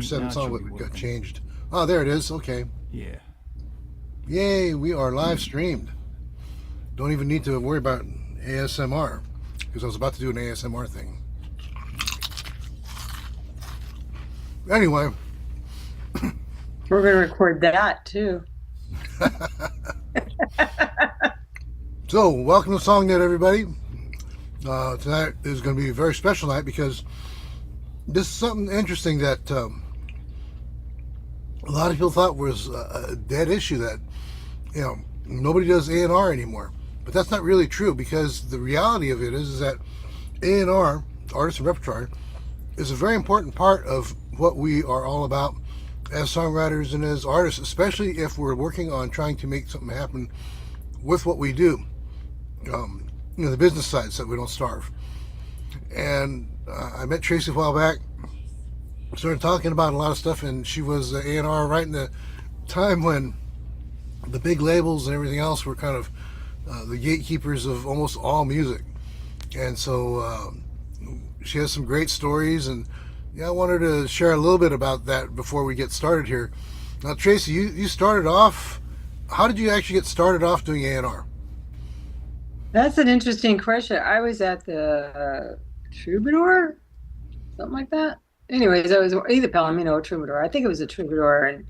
7 Now it song should what be got working. changed. Oh, there it is. Okay. Yeah. Yay, we are live streamed. Don't even need to worry about ASMR because I was about to do an ASMR thing. Anyway, We're going to record that too. so welcome to SongNet, everybody. Tonight is going to be a very special night because this is something interesting that a lot of people thought was a dead issue that nobody does A&R anymore. But that's not really true because the reality of it is that A&R, artist and repertoire, is a very important part of what we are all about as songwriters and as artists, especially if we're working on trying to make something happen with what we do. The business side so that we don't starve. And I met Tracy a while back, started talking about a lot of stuff, and she was A&R right in the time when the big labels and everything else were kind of the gatekeepers of almost all music. And so she has some great stories, and I wanted to share a little bit about that before we get started here. Now, Tracy, you started off. How did you actually get started off doing A&R? That's an interesting question. I was at the Troubadour, something like that. Anyways, I was either Palomino or Troubadour. I think it was a Troubadour,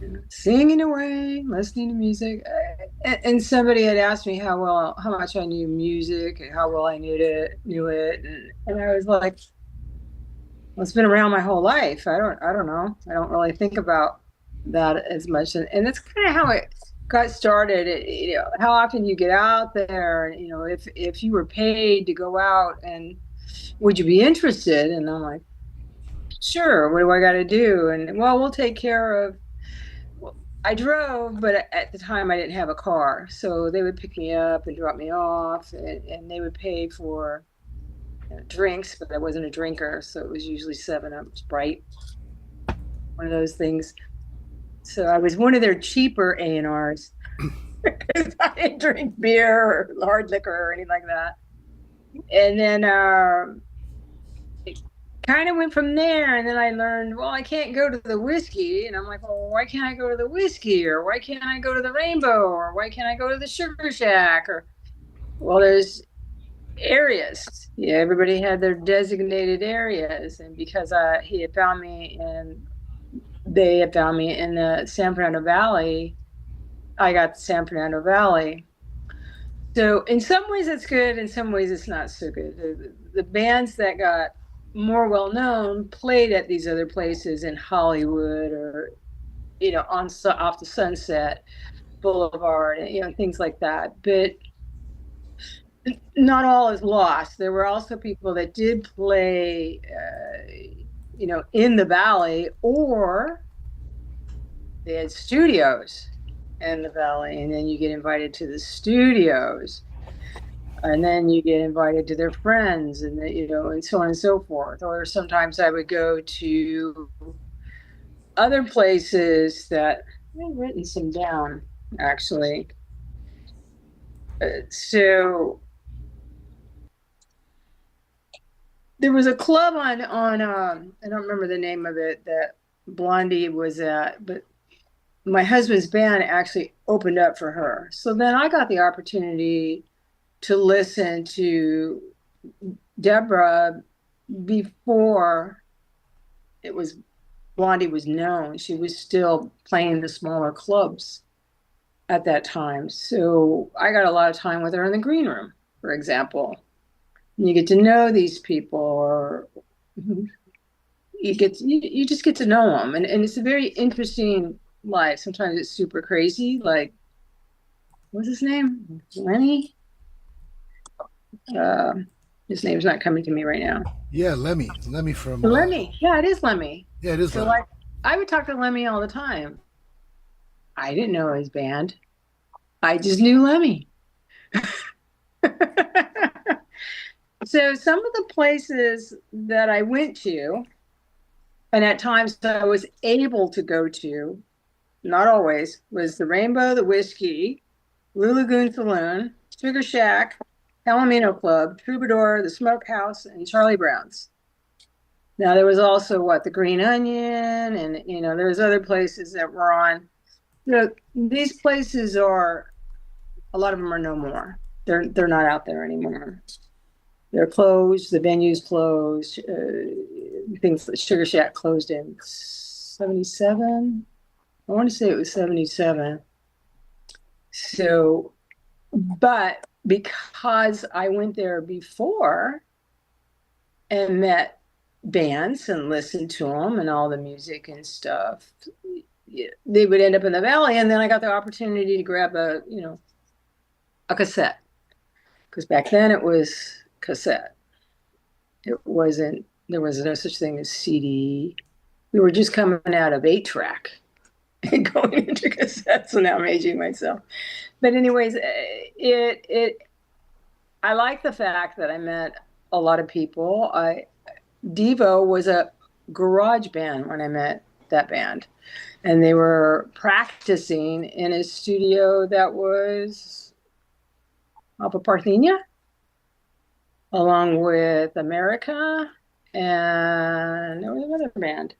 and singing away, listening to music. And somebody had asked me how much I knew music, and how well I knew it, and I was like, well, it's been around my whole life. I don't know. I don't really think about that as much, and that's kind of how it got started. How often you get out there, and if you were paid to go out, and would you be interested? And I'm like, sure. What do I got to do? And well, we'll take care of. Well, I drove, but at the time I didn't have a car, so they would pick me up and drop me off, and they would pay for drinks, but I wasn't a drinker, so it was usually 7 Up, Sprite, one of those things. So I was one of their cheaper A&Rs because I didn't drink beer or hard liquor or anything like that. And then it kind of went from there. And then I learned, well, I can't go to the whiskey. And I'm like, well, why can't I go to the whiskey? Or why can't I go to the Rainbow? Or why can't I go to the Sugar Shack? Or, well, there's areas. Yeah, everybody had their designated areas. And because he had found me and they had found me in the San Fernando Valley, I got the San Fernando Valley. So in some ways it's good, in some ways it's not so good. The bands that got more well known played at these other places in Hollywood or on off the Sunset Boulevard, things like that. But not all is lost. There were also people that did play, in the valley, or they had studios in the valley, and then you get invited to the studios, and then you get invited to their friends, and and so on and so forth. Or sometimes I would go to other places that I've written some down actually. So there was a club on I don't remember the name of it that Blondie was at, but my husband's band actually opened up for her. So then I got the opportunity to listen to Deborah before it was Blondie was known. She was still playing the smaller clubs at that time. So I got a lot of time with her in the green room, for example. And you get to know these people, or you just get to know them, and it's a very interesting life. Sometimes it's super crazy, like what's his name, Lenny. uh his name's not coming to me right now. Yeah, Lemmy from. Lemmy, yeah, it is Lemmy. Yeah, it is So Lemmy. like I would talk to Lemmy all the time. I didn't know his band, I just knew Lemmy. So some of the places that I went to, and at times I was able to go to, not always, was the Rainbow, the Whiskey, Blue Lagoon Saloon, Sugar Shack, Palomino Club, Troubadour, the Smokehouse, and Charlie Brown's. Now there was also what, the Green Onion, and there's other places that were on. These places are, a lot of them are no more. They're not out there anymore. They're closed. The venue's closed. Things like Sugar Shack closed in 77. I want to say it was 77. So, but because I went there before and met bands and listened to them and all the music and stuff, they would end up in the valley. And then I got the opportunity to grab a cassette, because back then it was cassette. There was no such thing as CD. We were just coming out of 8-track and going into cassette. So now I'm aging myself. But anyways, I like the fact that I met a lot of people. Devo was a garage band when I met that band, and they were practicing in a studio that was off of Parthenia, along with America, and there was another band,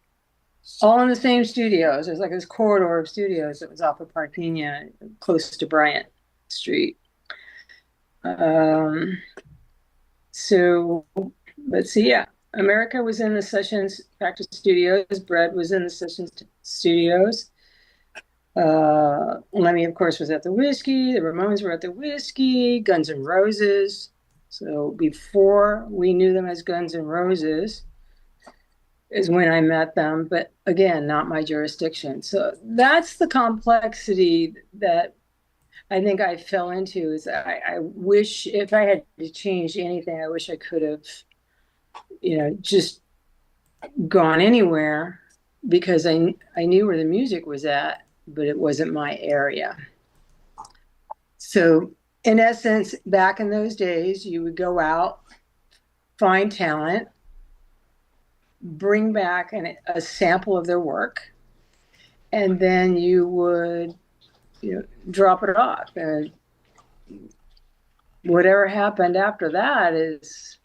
all in the same studios. There's like this corridor of studios that was off of Parthenia, close to Bryant Street. Um, so let's see, yeah. America was in the Sessions practice studios. Brett was in the Sessions studios. Lemmy, of course, was at the Whiskey. The Ramones were at the Whiskey. Guns N' Roses. So before we knew them as Guns N' Roses is when I met them. But again, not my jurisdiction. So that's the complexity that I think I fell into. Is I wish, if I had to change anything, I wish I could have, just gone anywhere, because I knew where the music was at, but it wasn't my area. So in essence, back in those days, you would go out, find talent, bring back a sample of their work, and then you would, drop it off. And whatever happened after that is,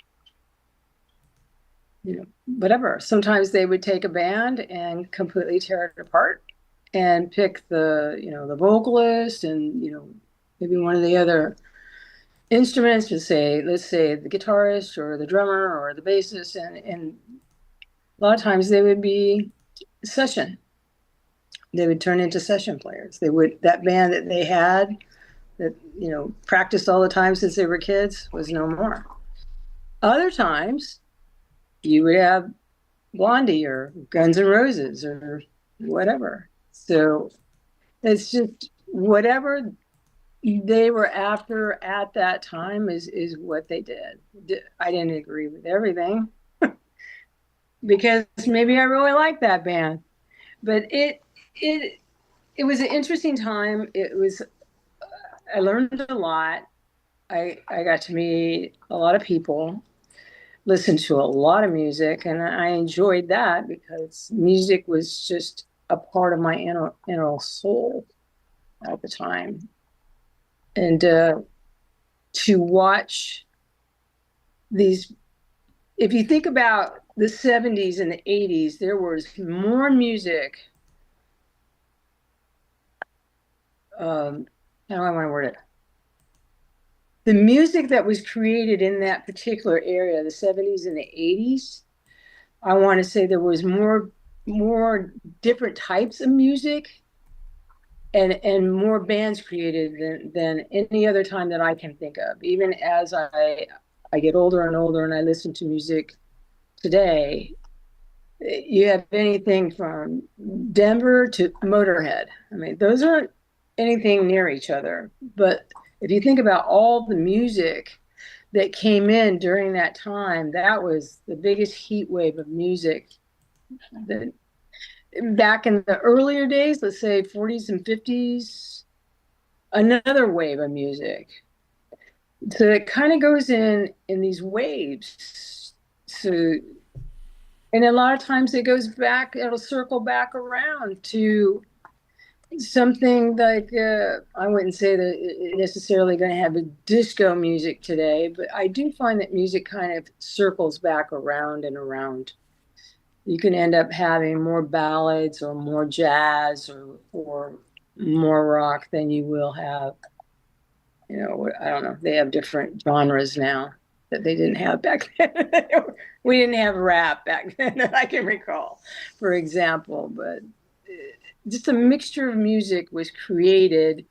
whatever. Sometimes they would take a band and completely tear it apart and pick the vocalist and, maybe one of the other instruments, to say, let's say the guitarist or the drummer or the bassist. And a lot of times they would be session. They would turn into session players. That band that they had that, practiced all the time since they were kids was no more. Other times you would have Blondie or Guns N' Roses or whatever. So it's just whatever they were after at that time is what they did. I didn't agree with everything because maybe I really liked that band, but it was an interesting time. I learned a lot. I got to meet a lot of people, listen to a lot of music, and I enjoyed that because music was just a part of my inner soul at the time. And to watch these, if you think about the 70s and the 80s, there was more music. How do I want to word it? The music that was created in that particular area, the 70s and the 80s, I want to say there was more different types of music and more bands created than any other time that I can think of. Even as I get older and older and I listen to music today, you have anything from Denver to Motorhead. I mean, those aren't anything near each other. But if you think about all the music that came in during that time, that was the biggest heat wave of music. Back in the earlier days, let's say 40s and 50s, another wave of music. So it kind of goes in these waves. So, and a lot of times it goes back, it'll circle back around to something like, I wouldn't say that it's necessarily going to have a disco music today, but I do find that music kind of circles back around and around. you can end up having more ballads or more jazz or more rock than you will have. I don't know. They have different genres now that they didn't have back then. We didn't have rap back then that I can recall, for example. But just a mixture of music was created.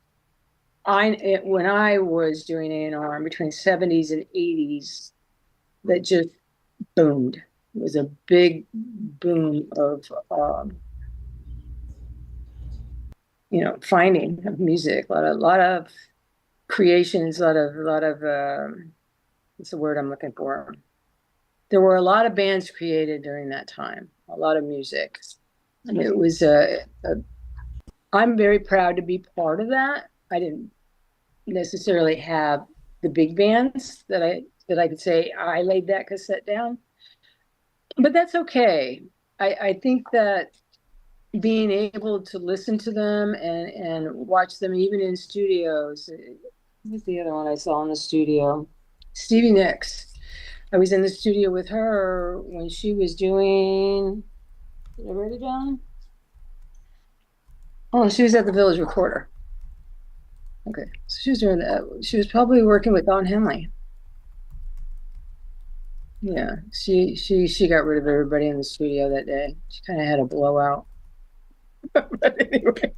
When I was doing A&R between '70s and '80s, that just boomed. It was a big boom of finding of music. A lot of creations. A lot of what's the word I'm looking for? There were a lot of bands created during that time. A lot of music. And it was I'm very proud to be part of that. I didn't necessarily have the big bands that I could say I laid that cassette down, but that's okay. I think that being able to listen to them and watch them even in studios. Who's the other one I saw in the studio? Stevie Nicks. I was in the studio with her when she was doing. Did I write it down? Oh, she was at the Village Recorder. Okay, so she was doing that. She was probably working with Don Henley. Yeah, she got rid of everybody in the studio that day. She kind of had a blowout. But anyway,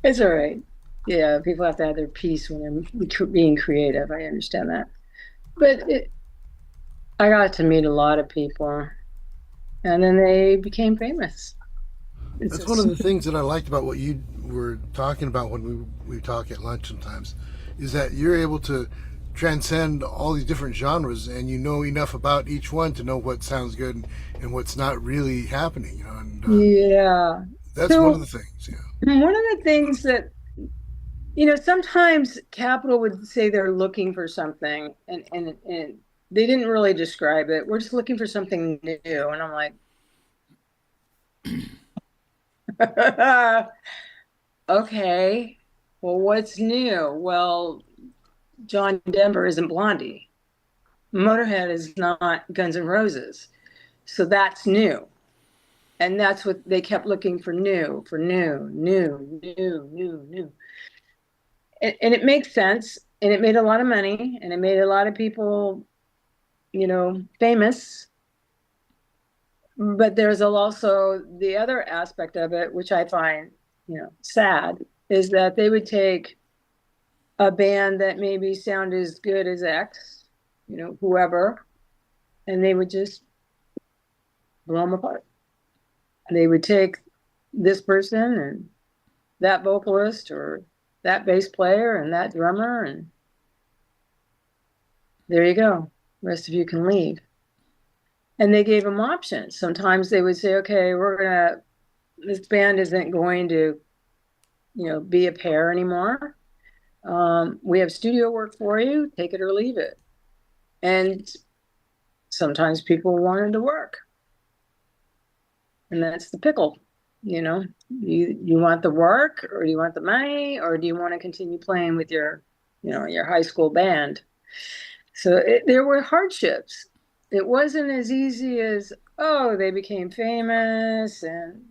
it's all right. Yeah, people have to have their peace when they're being creative. I understand that. But I got to meet a lot of people, and then they became famous. It's That's one of just, the things that I liked about what you were talking about when we talk at lunch sometimes, is that you're able to transcend all these different genres and you know enough about each one to know what sounds good and what's not really happening. And yeah. that's one of So the things. Yeah, one of the things that sometimes Capital would say they're looking for something, and they didn't really describe it. We're just looking for something new, and I'm like, okay, well, what's new? Well, John Denver isn't Blondie. Motorhead is not Guns N' Roses. So that's new. And that's what they kept looking for for new, new, new, new, new. And it makes sense. And it made a lot of money and it made a lot of people, famous. But there's also the other aspect of it, which I find, sad, is that they would take a band that maybe sound as good as X, whoever, and they would just blow them apart. They would take this person and that vocalist or that bass player and that drummer, and there you go. The rest of you can leave. And they gave them options. Sometimes they would say, okay, this band isn't going to, be a pair anymore. We have studio work for you, take it or leave it. And sometimes people wanted to work. And that's the pickle. You want the work or do you want the money or do you want to continue playing with your high school band? So there were hardships. It wasn't as easy as, oh, they became famous and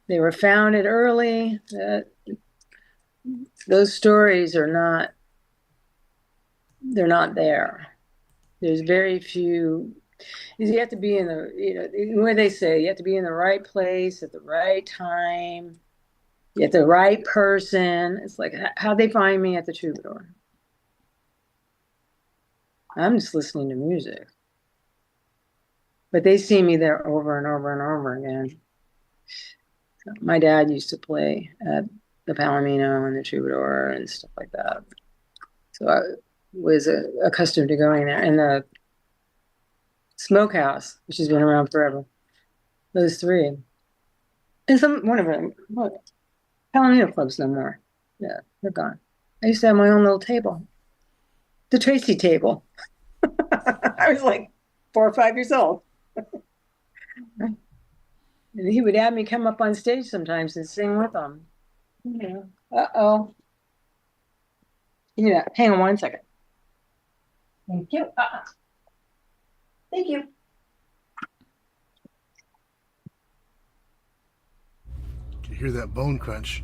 they were founded early. Those stories they're not there. There's very few. You have to be in where they say you have to be in the right place at the right time. You have the right person. It's like how they find me at the Troubadour. I'm just listening to music, but they see me there over and over and over again. So my dad used to play at the Palomino and the Troubadour and stuff like that. So I was accustomed to going there. And the Smokehouse, which has been around forever. Those three. And one of them, Palomino Club's no more. Yeah, they're gone. I used to have my own little table. The Tracy table. I was like 4 or 5 years old. And he would have me come up on stage sometimes and sing with him. Yeah. Uh-oh. Yeah, hang on one second. Thank you. Thank you. You hear that bone crunch.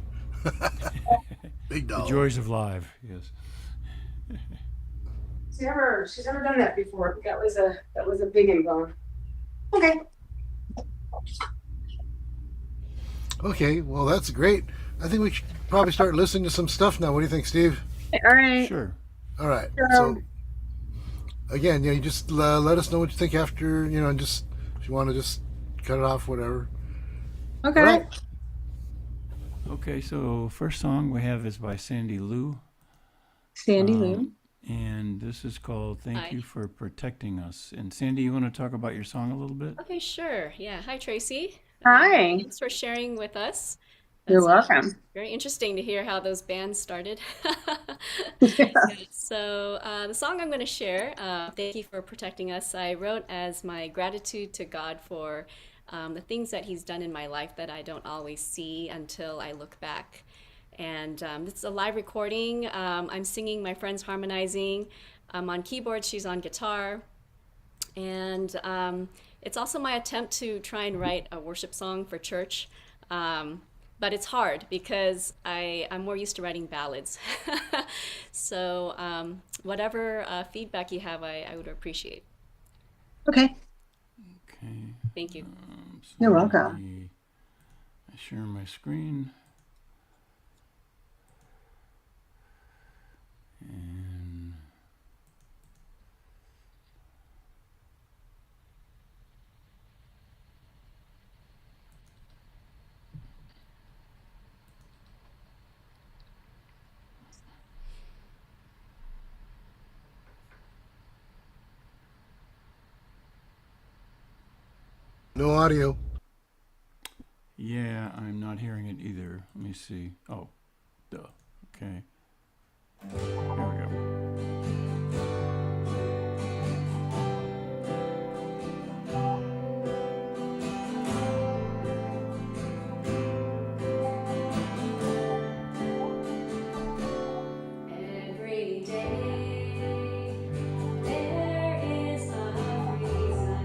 Big The dollar. joys of live, yes. She's never done that before. That was a big bone. Okay. Okay, well, that's great. I think we should probably start listening to some stuff now. What do you think, Steve? All right. Sure. All right. So, So, again, you just let us know what you think after, and just if you want to just cut it off, whatever. All okay. right. Okay, so first song we have is by Sandy Lou. Sandy Um, Lou. and this is called Thank Hi. You for Protecting Us. And Sandy, you want to talk about your song a little bit? Okay, sure. Yeah. Hi, Tracy. Hi. Thanks for sharing with us. You're That's welcome. very interesting to hear how those bands started. Yeah. Yeah, so, the song I'm going to share, Thank You for Protecting Us, I wrote as my gratitude to God for the things that He's done in my life that I don't always see until I look back. And this is a live recording. I'm singing, my friend's harmonizing. I'm on keyboard, she's on guitar. And it's also my attempt to try and write a worship song for church. Um, but it's hard because I'm more used to writing ballads. So, whatever feedback you have, I would appreciate. Okay. Okay. Thank you. So You're let welcome. me share my screen. And No audio. yeah, I'm not hearing it either. Let me see. Oh, duh. Okay. Here we go. Every day there is a reason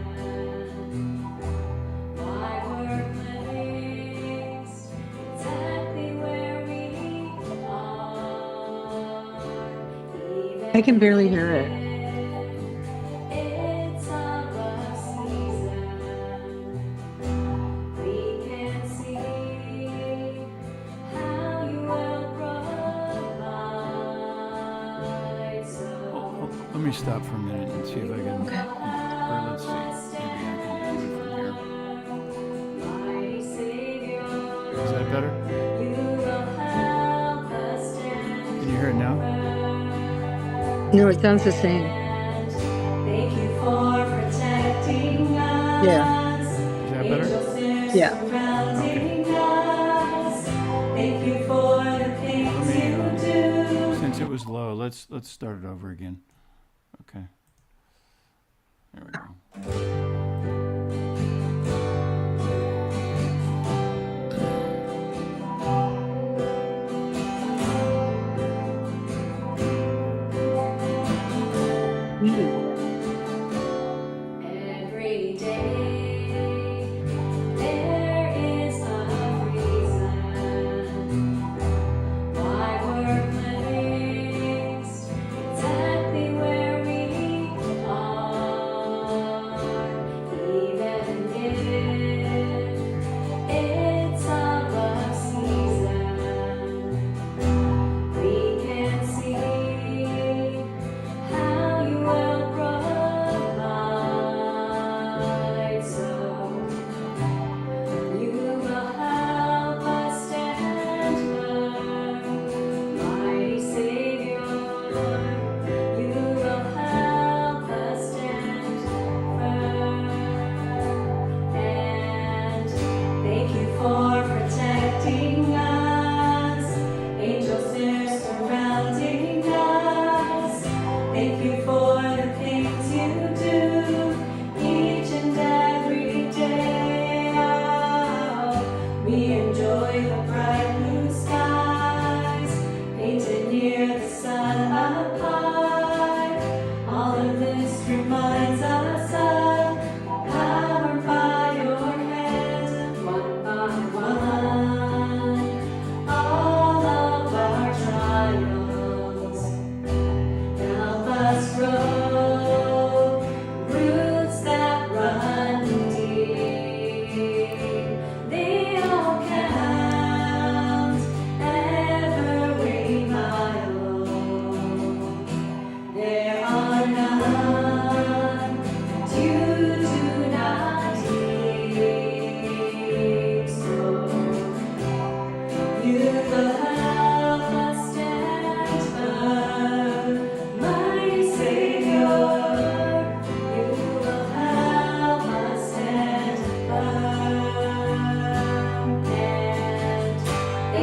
why we're placed exactly where we are. I can Even barely hear it. if it's a rough season, we can see how you will provide. So Let me stop for a minute and see if I can. Okay. Or let's see. Maybe I can do it from here. mighty Savior, Is that better? you will help us stand Can you hear it now? No, it sounds the same. and thank you for protecting Yeah. us. Is that better? Angels there Yeah. Okay. surrounding us. Thank you for the Let things me. you do. Since it was low, let's start it over again. Okay. There we go. Mm. Every day there is a reason why we're placed exactly where we are. Even if it's a rough season, we can see how you will provide. So you will help us stand firm, mighty Savior. You will help us stand firm. And thank you for protecting us. Angels there surrounding us. Thank you for the things you do each and every day. Oh, we enjoy the bright blue skies painted near the sun up high. All of this reminds us of power by your hand, one by one.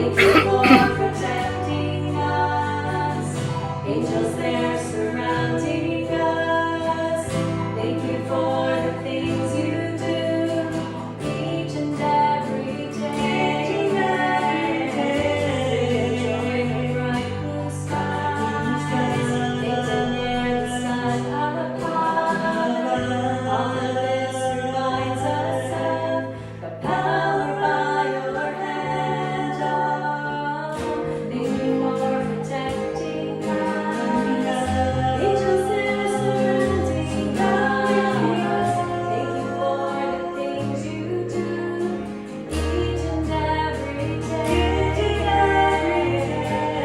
Thank you for protecting us. Angels there surrounding us. Thank you for the things you do each and every day. Enjoy the bright blue skies. Painted near the sun up high. All of this reminds us of the power by your hand. Oh, thank you for protecting us. Angels there surrounding us. Thank you for the things you do each and every day.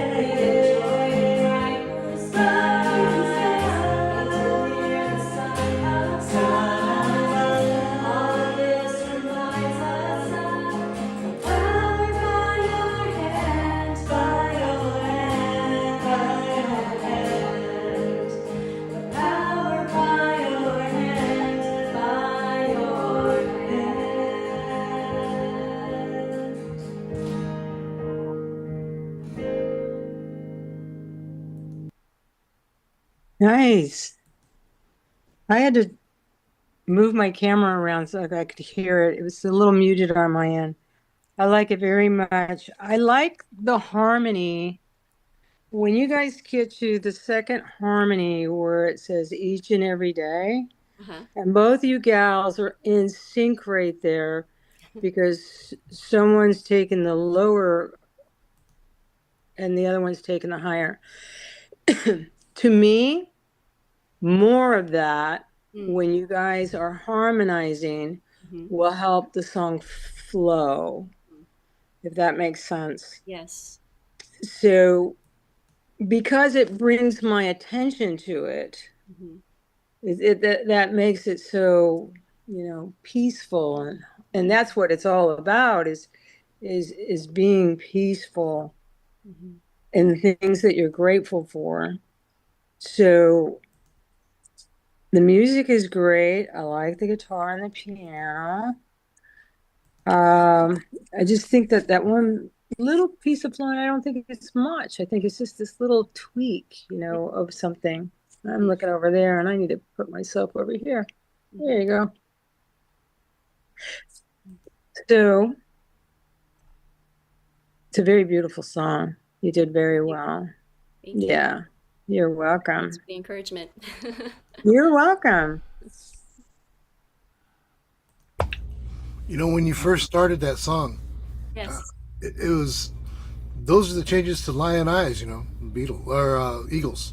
We enjoy the bright blue skies. Painted near the sun outside. All of this reminds us of the power by your hand, by your hand, by your hand. The power by your hand, by your hand. Nice. I had to move my camera around so I could hear it. It was a little muted on my end. I like it very much. I like the harmony. When you guys get to the second harmony where it says each and every day, Uh-huh. and both you gals are in sync right there because someone's taking the lower and the other one's taking the higher. To me, more of that when you guys are harmonizing will help the song flow, if that makes sense. Yes. So because it brings my attention to it, that makes it so, peaceful, and that's what it's all about is being peaceful and the things that you're grateful for. So the music is great. I like the guitar and the piano. I just think that one little piece of flowing, I don't think it's much. I think it's just this little tweak, of something. I'm looking over there and I need to put myself over here. There you go. So it's a very beautiful song. You did very well. Thank you. Yeah, you're welcome. Thanks for the encouragement. You're welcome. When you first started that song, Yes. it was, those are the changes to Lion Eyes, Beatles or Eagles.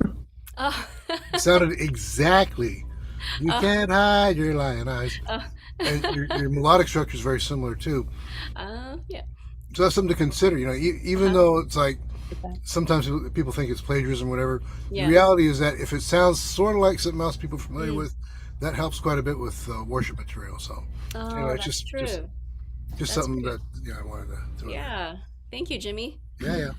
Oh. It sounded exactly. You can't hide your lion eyes. And your melodic structure is very similar too. Yeah. So that's something to consider. Even though it's like sometimes people think it's plagiarism, or whatever. Yeah. The reality is that if it sounds sort of like something else people are familiar with, that helps quite a bit with worship material. So it's that's true. just That's something true. that I wanted to throw in there. Yeah. Thank you, Jimmy. Yeah.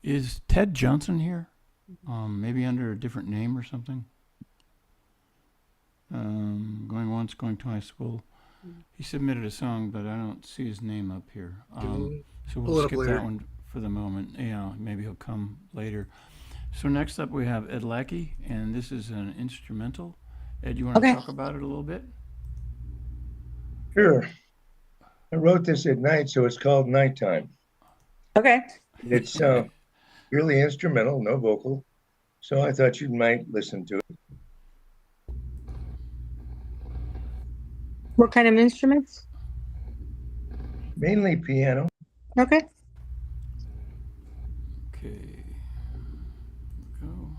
Is Ted Johnson here? Maybe under a different name or something? Going once, going twice. Well, he submitted a song, but I don't see his name up here. So we'll skip that one for the moment. Yeah, maybe he'll come later. So next up we have Ed Lackey, and this is an instrumental. Ed, you want to talk about it a little bit? Sure. I wrote this at night, so it's called Nighttime. Okay. It's really instrumental, no vocal. So I thought you might listen to it. What kind of instruments? Mainly piano. Okay. Okay. Go.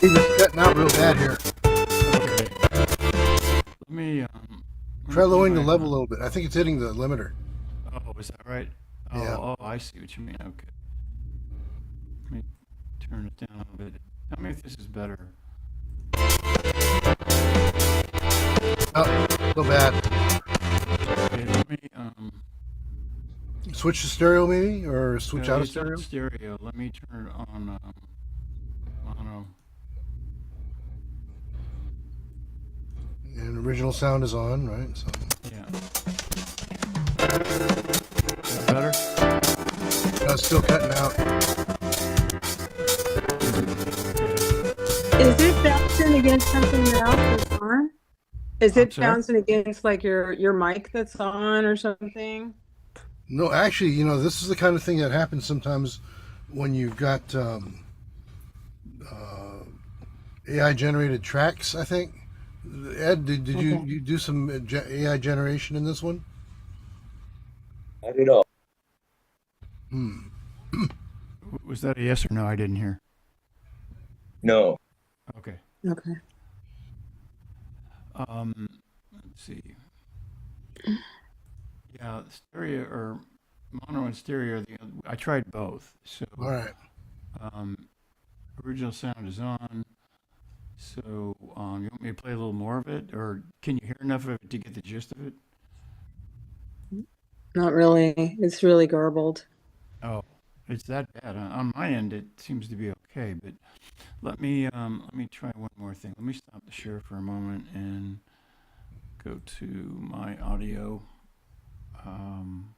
It's cutting out real bad here. Okay. Let me Try lowering the my, level a little bit. I think it's hitting the limiter. Oh, is that right? Oh, Yeah. oh, I see what you mean. Okay. Let me turn it down a little bit. Tell me if this is better. Oh, so bad. Okay, let me Switch to stereo maybe, or switch out of it's on stereo. stereo. Let me turn it on mono. And original sound is on, right? So Yeah. Is that better? no, it's still cutting out. Is it bouncing against something else that's on? Is I'm it sorry? bouncing against like your mic that's on or something? No, actually, you know, this is the kind of thing that happens sometimes when you've got AI generated tracks. I think. Ed, did Okay. you do some AI generation in this one? Not at all. Hmm. Was that a yes or no? I didn't hear. No. Okay. Okay. Let's see. Yeah, stereo or mono and stereo. I tried both. So All right. um, original sound is on. So you want me to play a little more of it, or can you hear enough of it to get the gist of it? Not really. It's really garbled. Oh, it's that bad. On my end, it seems to be okay. But let me try one more thing. Let me stop the share for a moment and go to my audio. Um,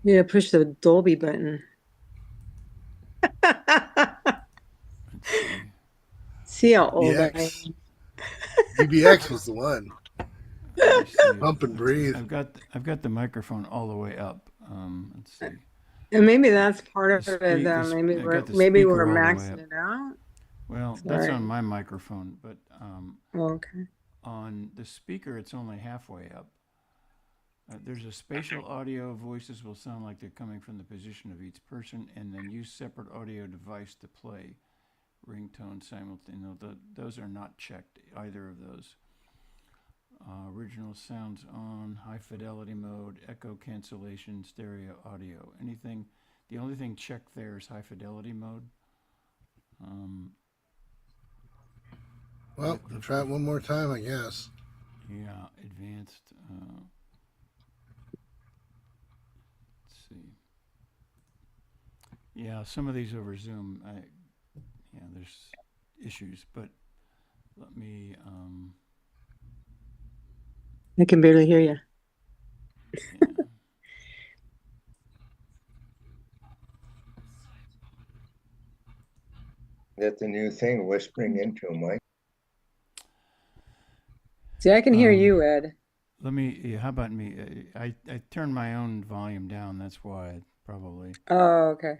Yeah, push the Dolby button. let's see. See how old I DBX. am. DBX was the one. Let me see. Pump and Let's see. breathe. I've got the microphone all the way up. Let's see. And maybe that's part The of it. speak. Maybe I got the maybe we're speaker all the way maxing up. it out. Well, that's Sorry. on my microphone, but Okay. on the speaker, it's only halfway up. There's a spatial audio. Voices will sound like they're coming from the position of each person, and then use separate audio device to play ringtone simultaneously. Those are not checked, either of those. Original sounds on, high fidelity mode, echo cancellation, stereo audio. Anything, the only thing checked there is high fidelity mode. Well, we'll try it one more time, I guess. Yeah, advanced. Let's see. Yeah, some of these over Zoom, there's issues, but let me. I can barely hear you. Yeah. That's the new thing, whispering into a mic. See, I can hear you, Ed. Let me. Yeah, how about me? I turned my own volume down. That's why probably. Oh, okay.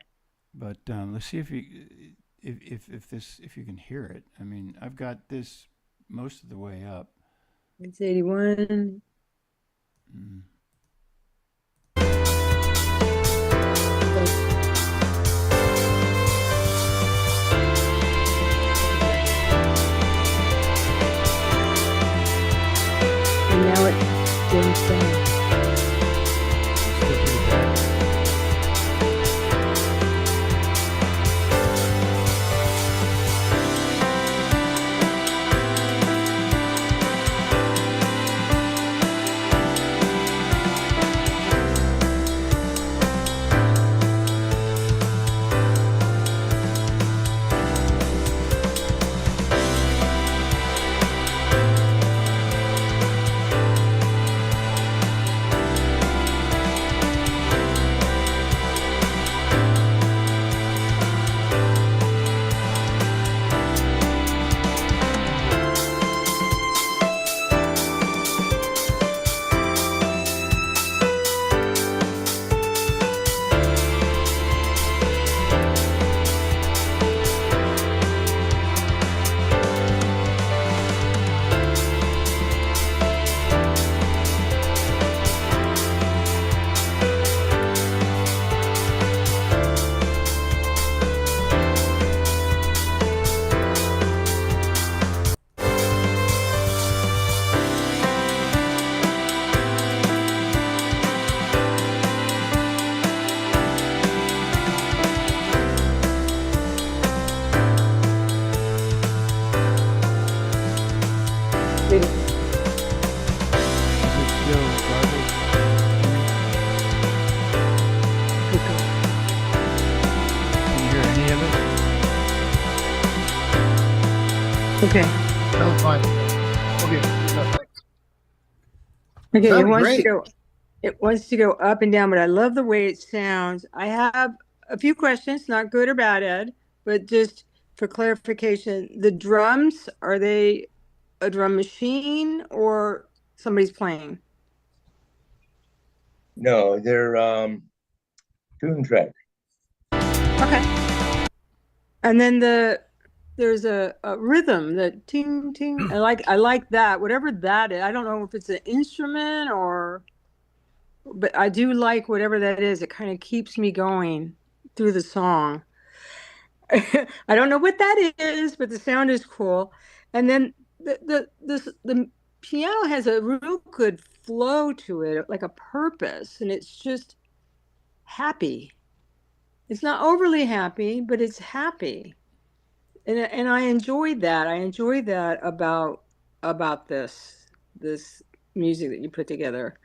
But let's see if you if you can hear it. I mean, I've got this most of the way up. It's 81. Mm. And now it's dimmed down. Still pretty bad. Okay. That was fine. Okay. Thanks. Okay. Sounded great. It wants to go up and down, but I love the way it sounds. I have a few questions, not good or bad, Ed, but just for clarification, the drums, are they a drum machine or somebody's playing? No, they're tune track. Okay. And then there's a rhythm that ting ting. I like that. Whatever that is. I don't know if it's an instrument but I do like whatever that is. It kind of keeps me going through the song. I don't know what that is, but the sound is cool. And then the piano has a real good flow to it, like a purpose, and it's just happy. It's not overly happy, but it's happy. And I enjoyed that. I enjoyed that about this music that you put together.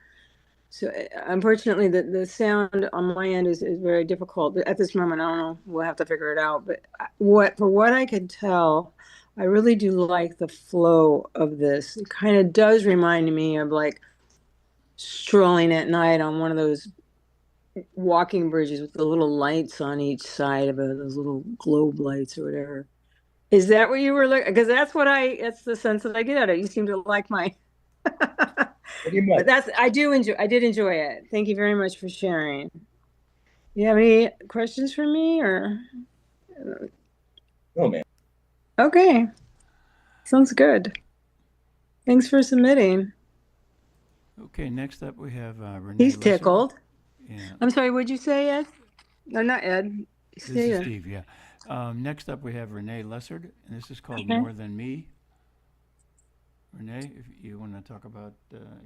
So unfortunately, the sound on my end is very difficult at this moment. I don't know. We'll have to figure it out. But for what I can tell, I really do like the flow of this. It kind of does remind me of like strolling at night on one of those walking bridges with the little lights on each side of it, those little globe lights or whatever. Is that what you were looking? Because that's the sense that I get out of it. You seem to like my. Pretty much. But I did enjoy it. Thank you very much for sharing. You have any questions for me or? No, man. Okay. Sounds good. Thanks for submitting. Okay, next up we have Renee. He's Lesser. tickled. Yeah. I'm sorry, what'd you say, Ed? No, not Ed. This is Steve, yeah. Next up we have Renee Lessard, and this is called More Than Me. Renee, if you want to talk about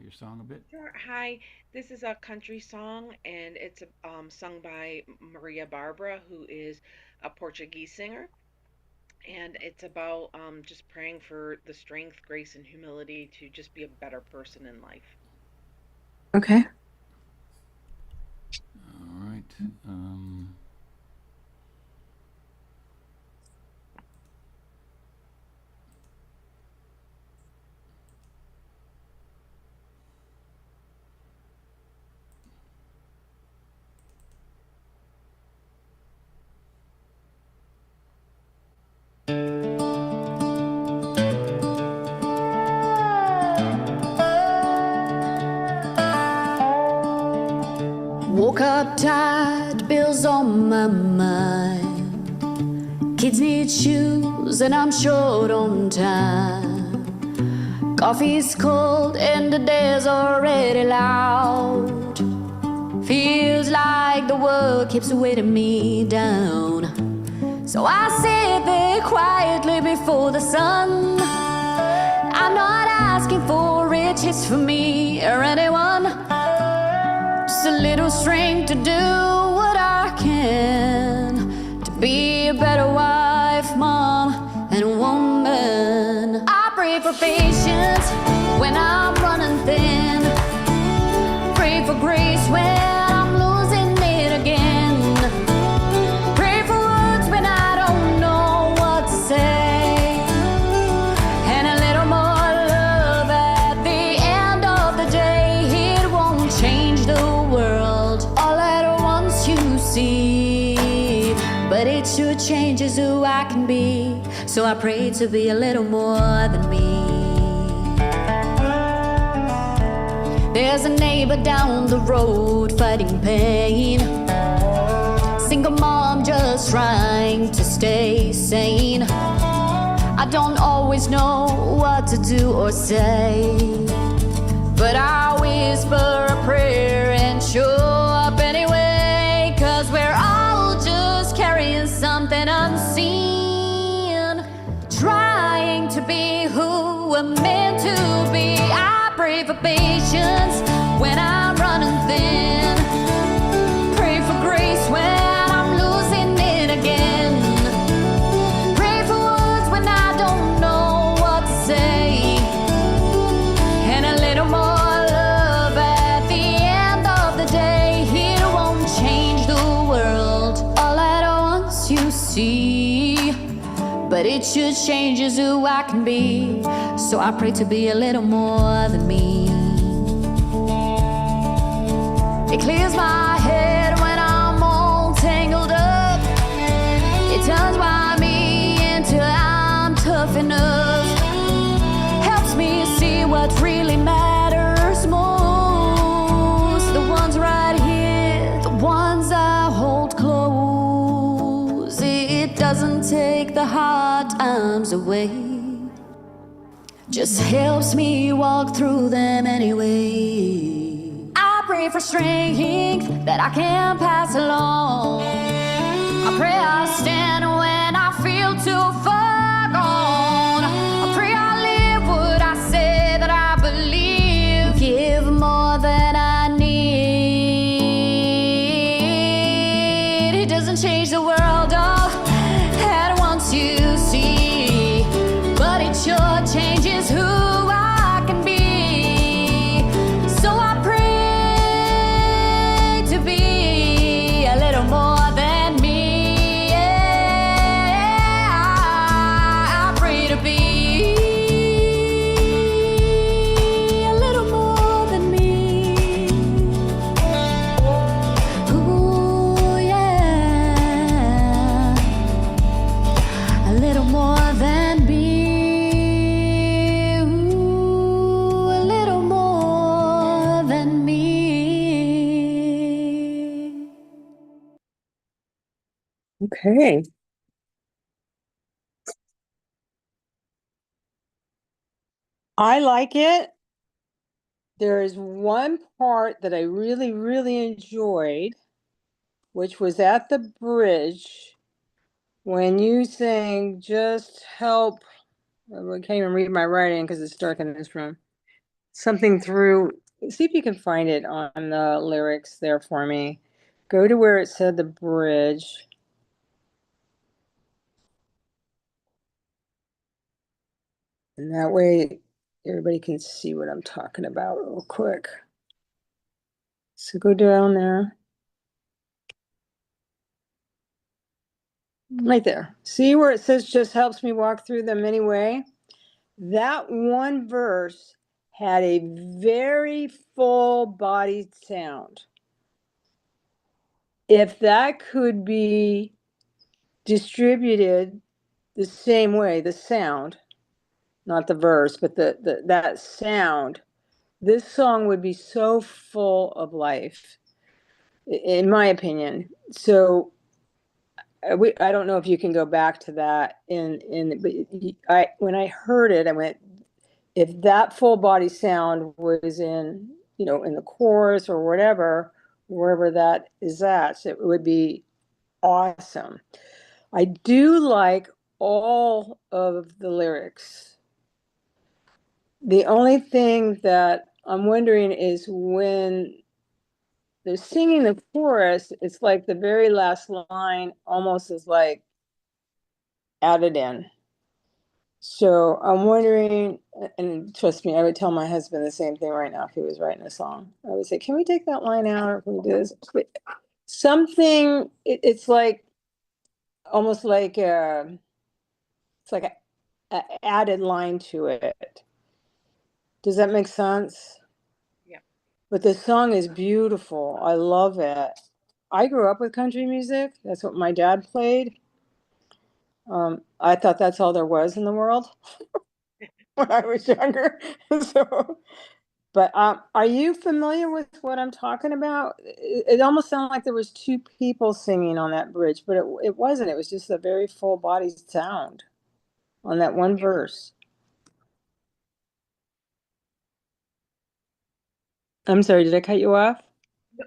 your song a bit. Sure. Hi, this is a country song, and it's sung by Maria Barbara, who is a Portuguese singer. And it's about just praying for the strength, grace, and humility to just be a better person in life. Okay. All right. Woke up tired, bills on my mind. Kids need shoes and I'm short on time. Coffee's cold and the day's already loud. Feels like the world keeps weighting me down. So I sit there quietly before the sun. I'm not asking for riches for me or anyone. Just a little strength to do what I can, to be a better wife, mom, and woman. I pray for patience when I'm running thin. Pray for grace when I'm losing it again. Pray for words when I don't know what to say. And a little more love at the end of the day. It won't change the world all at once, you see, but it sure changes who I can be. So I pray to be a little more than me. There's a neighbor down the road fighting pain. Single mom just trying to stay sane. I don't always know what to do or say, but I whisper a prayer and show up anyway. 'Cause we're all just carrying something unseen, trying to be who we're meant to be. I pray for patience when I'm running thin. Pray for grace when I'm losing it again. Pray for words when I don't know what to say. And a little more love at the end of the day. It won't change the world all at once, you see, but it sure changes who I can be. So I pray to be a little more than me. It clears my head when I'm all tangled up. It turns my me until I'm tough enough. Helps me see what really matters most. The ones right here, the ones I hold close. It doesn't take the hard times away, just helps me walk through them anyway. I pray for strength that I can pass along. I pray I stand when I feel too far gone. I pray I live what I say that I believe. Give more than I need. It doesn't change the world all at once, you see, but it sure changes who I can be. So I pray to be a little more than me. Yeah, I pray to be a little more than me. Ooh, yeah, a little more than me. Ooh, a little more than me. Okay. I like it. There is one part that I really, really enjoyed, which was at the bridge when you sang "Just Help." I can't even read my writing because it's dark in this room. Something through. See if you can find it on the lyrics there for me. Go to where it said the bridge. And that way everybody can see what I'm talking about real quick. So go down there. Right there. See where it says "just helps me walk through them anyway"? That one verse had a very full bodied sound. If that could be distributed the same way, the sound, not the verse, but that sound, this song would be so full of life, in my opinion. So I don't know if you can go back to that but when I heard it, I went, if that full body sound was in, in the chorus or whatever, wherever that is at, so it would be awesome. I do like all of the lyrics. The only thing that I'm wondering is when they're singing the chorus, it's like the very last line almost is like added in. So I'm wondering, and trust me, I would tell my husband the same thing right now if he was writing a song. I would say, can we take that line out, or can we do this? But something, it's like, almost like, it's like a added line to it. Does that make sense? Yeah. But the song is beautiful. I love it. I grew up with country music. That's what my dad played. I thought that's all there was in the world when I was younger. So, but are you familiar with what I'm talking about? It almost sounded like there was two people singing on that bridge, but it wasn't. It was just a very full bodied sound on that one verse. I'm sorry, did I cut you off?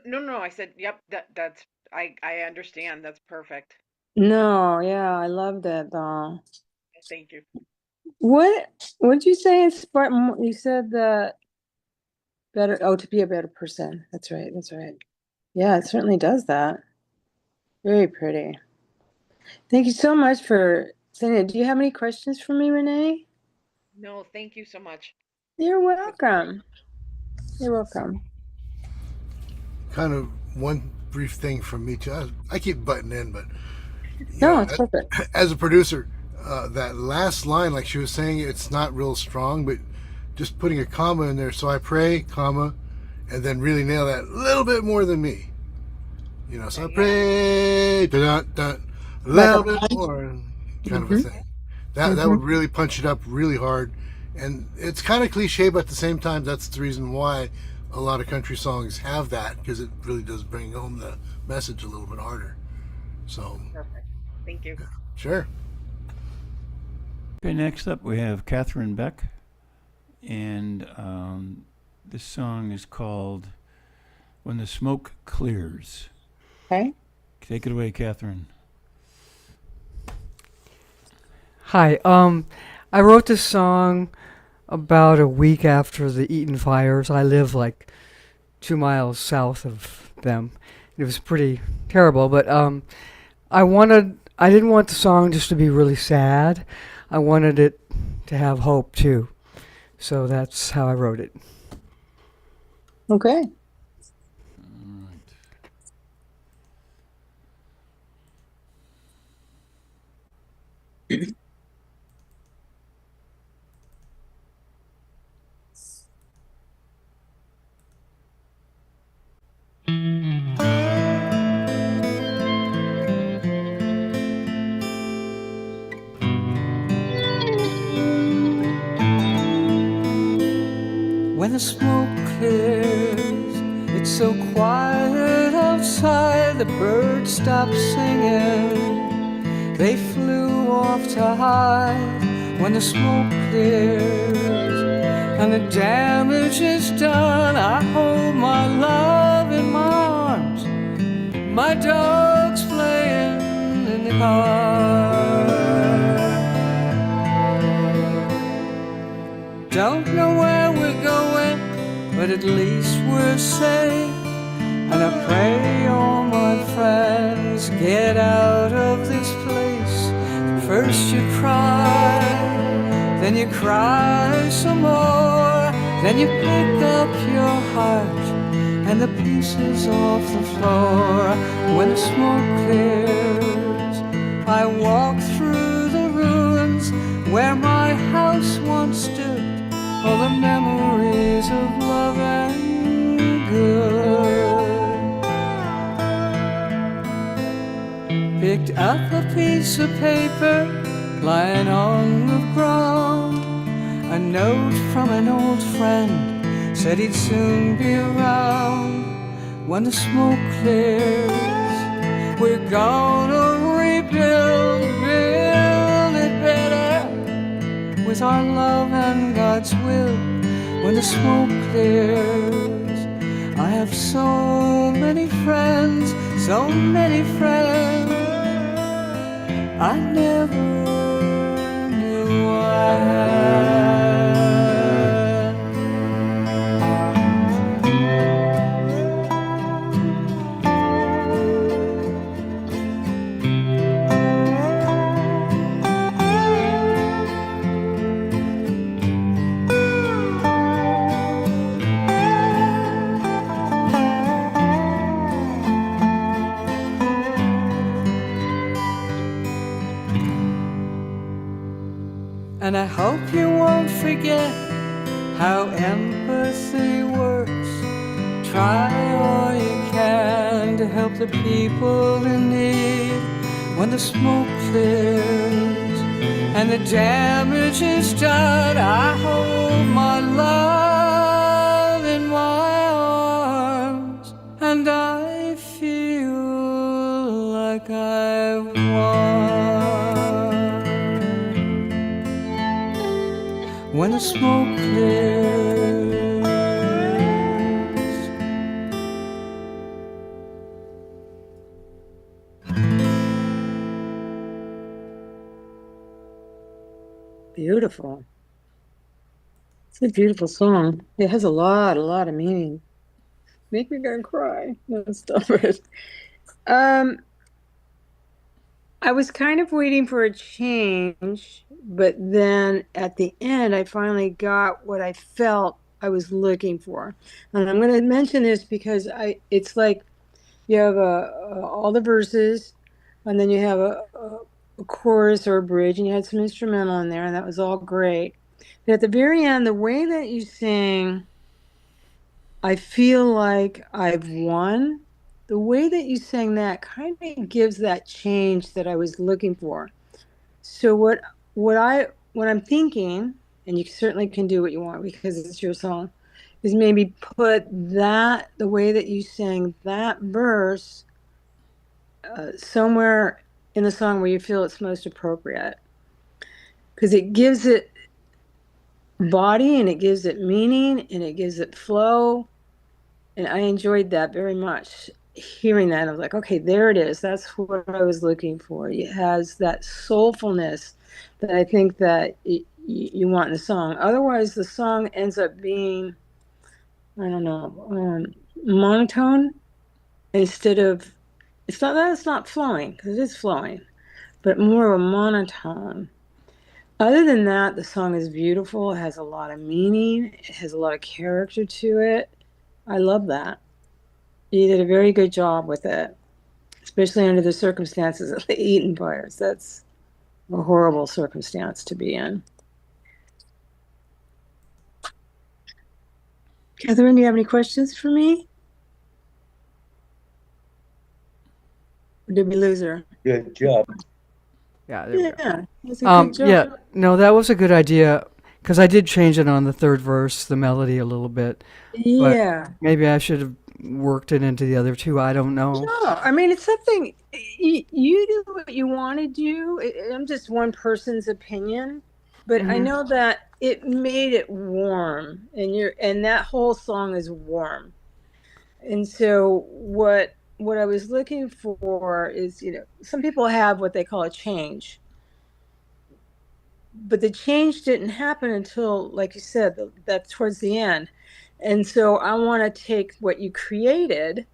No, I said, yep, that's I understand. That's perfect. No, yeah, I loved it though. Thank you. What did you say? You said that better. Oh, to be a better person. That's right. That's right. Yeah, it certainly does that. Very pretty. Thank you so much for saying it. Do you have any questions for me, Renee? No, thank you so much. You're That's great. welcome. You're welcome. Kind of one brief thing from me too. I keep butting in, but No, it's perfect. as a producer, that last line, like she was saying, it's not real strong, but just putting a comma in there. So I pray, comma, and then really nail that a little bit more than me. So I pray, a little bit more, kind of a thing. That would really punch it up really hard. And it's kind of cliche, but at the same time, that's the reason why a lot of country songs have that, because it really does bring home the message a little bit harder. So, Perfect. Thank you. Sure. Okay, next up we have Catherine Beck, and this song is called "When the Smoke Clears." Okay. Take it away, Catherine. Hi. I wrote this song about a week after the Eaton fires. I live like 2 miles south of them. It was pretty terrible, but I didn't want the song just to be really sad. I wanted it to have hope too. So that's how I wrote it. Okay. When the smoke clears, it's so quiet outside, the birds stop singing, they flew off to hide. When the smoke clears and the damage is done, I hold my love in my arms, my dog's playing in the car. Don't know where we're going, but at least we're safe. And I pray all my friends get out of this place. First you cry, then you cry some more, then you pick up your heart and the pieces off the floor. When the smoke clears, I walk through the ruins where my house once stood. All the memories of love and good. Picked up a piece of paper lying on the ground. A note from an old friend said he'd soon be around. When the smoke clears, we're gonna rebuild, build it better with our love and God's will. When the smoke clears, I have so many friends, so many friends I never knew I had. And I hope you won't forget how empathy works. Try all you can to help the people in need. When the smoke clears and the damage is done, I hold my love in my arms, and I feel like I've won. When the smoke clears. Beautiful. It's a beautiful song. It has a lot of meaning. Make me go and cry. No, stop it. I was kind of waiting for a change, but then at the end, I finally got what I felt I was looking for. And I'm going to mention this because it's like you have all the verses, and then you have a chorus or a bridge, and you had some instrumental in there, and that was all great. But at the very end, the way that you sing, I feel like I've won. The way that you sang that kind of gives that change that I was looking for. So what I'm thinking, and you certainly can do what you want because it's your song, is maybe put that the way that you sang that verse somewhere in the song where you feel it's most appropriate, because it gives it body and it gives it meaning and it gives it flow. And I enjoyed that very much. Hearing that, I was like, okay, there it is. That's what I was looking for. It has that soulfulness that I think that you want in the song. Otherwise, the song ends up being, I don't know, monotone instead of. It's not that it's not flowing, because it is flowing, but more of a monotone. Other than that, the song is beautiful. It has a lot of meaning. It has a lot of character to it. I love that. You did a very good job with it, especially under the circumstances of the Eaton fires. That's a horrible circumstance to be in. Catherine, do you have any questions for me? Or did we lose her? Good job. Yeah, there we go. Yeah, that's a good job. Yeah, no, that was a good idea because I did change it on the third verse, the melody a little bit. But Yeah. maybe I should have worked it into the other two. I don't know. No, I mean, it's something you do what you want to do. I'm just one person's opinion, but I Mhm. know that it made it warm, and that whole song is warm. And so what I was looking for is, some people have what they call a change, but the change didn't happen until, like you said, that towards the end. And so I want to take what you created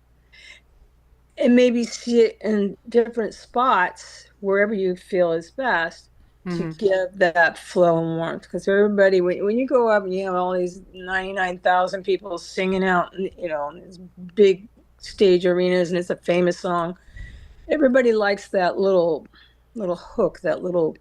and maybe see it in different spots wherever you feel is best to give that flow and warmth. Because everybody, when you go up and you have all these 99,000 people singing out, in these big stage arenas, and it's a famous song, everybody likes that little hook, that little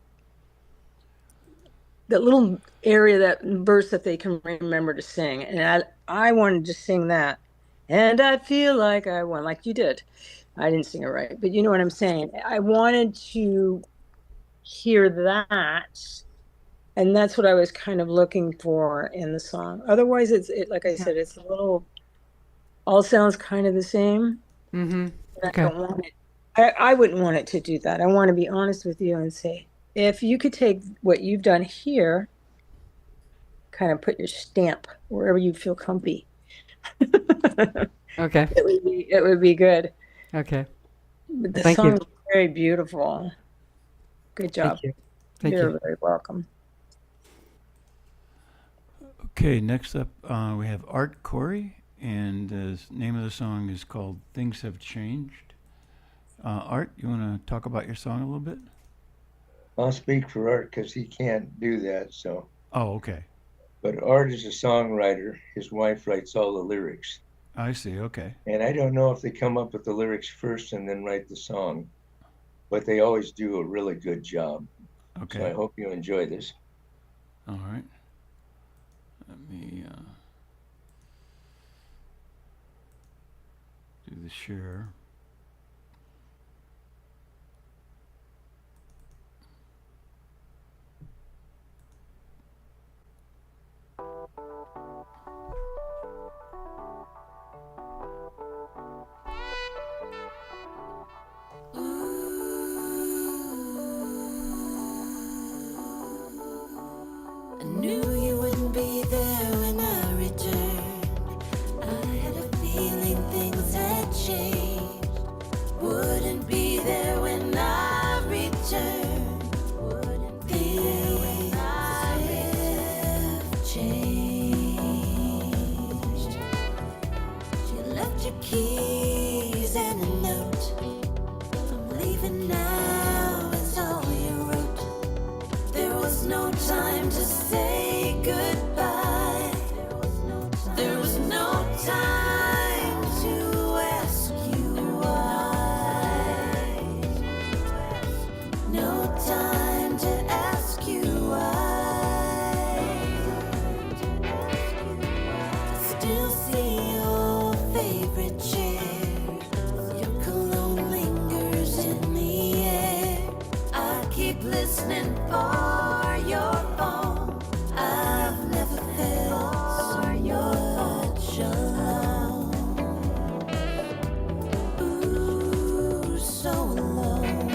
area, that verse that they can remember to sing. And I wanted to sing that. And I feel like I won, like you did. I didn't sing it right, but you know what I'm saying. I wanted to hear that, and that's what I was kind of looking for in the song. Otherwise, like I said, it's a little, all sounds kind of the same. Mm-hmm. I don't want it. I wouldn't want it to do that. I want to be honest with you and say, if you could take what you've done here, kind of put your stamp wherever you feel comfy. Okay. It would be good. Okay. But the Thank song you. is very beautiful. Good job. Thank you. Thank You're you. very welcome. Okay, next up we have Art Corey, and the name of the song is called Things Have Changed. Art, you want to talk about your song a little bit? I'll speak for Art because he can't do that. So, Oh, okay. but Art is a songwriter. His wife writes all the lyrics. I see, okay. And I don't know if they come up with the lyrics first and then write the song, but they always do a really good job. Okay. So I hope you enjoy this. All right. Let me do the share. I knew you wouldn't be there when I returned. I had a feeling things had changed. Wouldn't be there when I returned. Wouldn't be there when I have changed. You left your keys and a note. I'm leaving now, it's all you wrote. There was no time to say listening for your phone. I've never felt so much alone. Ooh, so alone.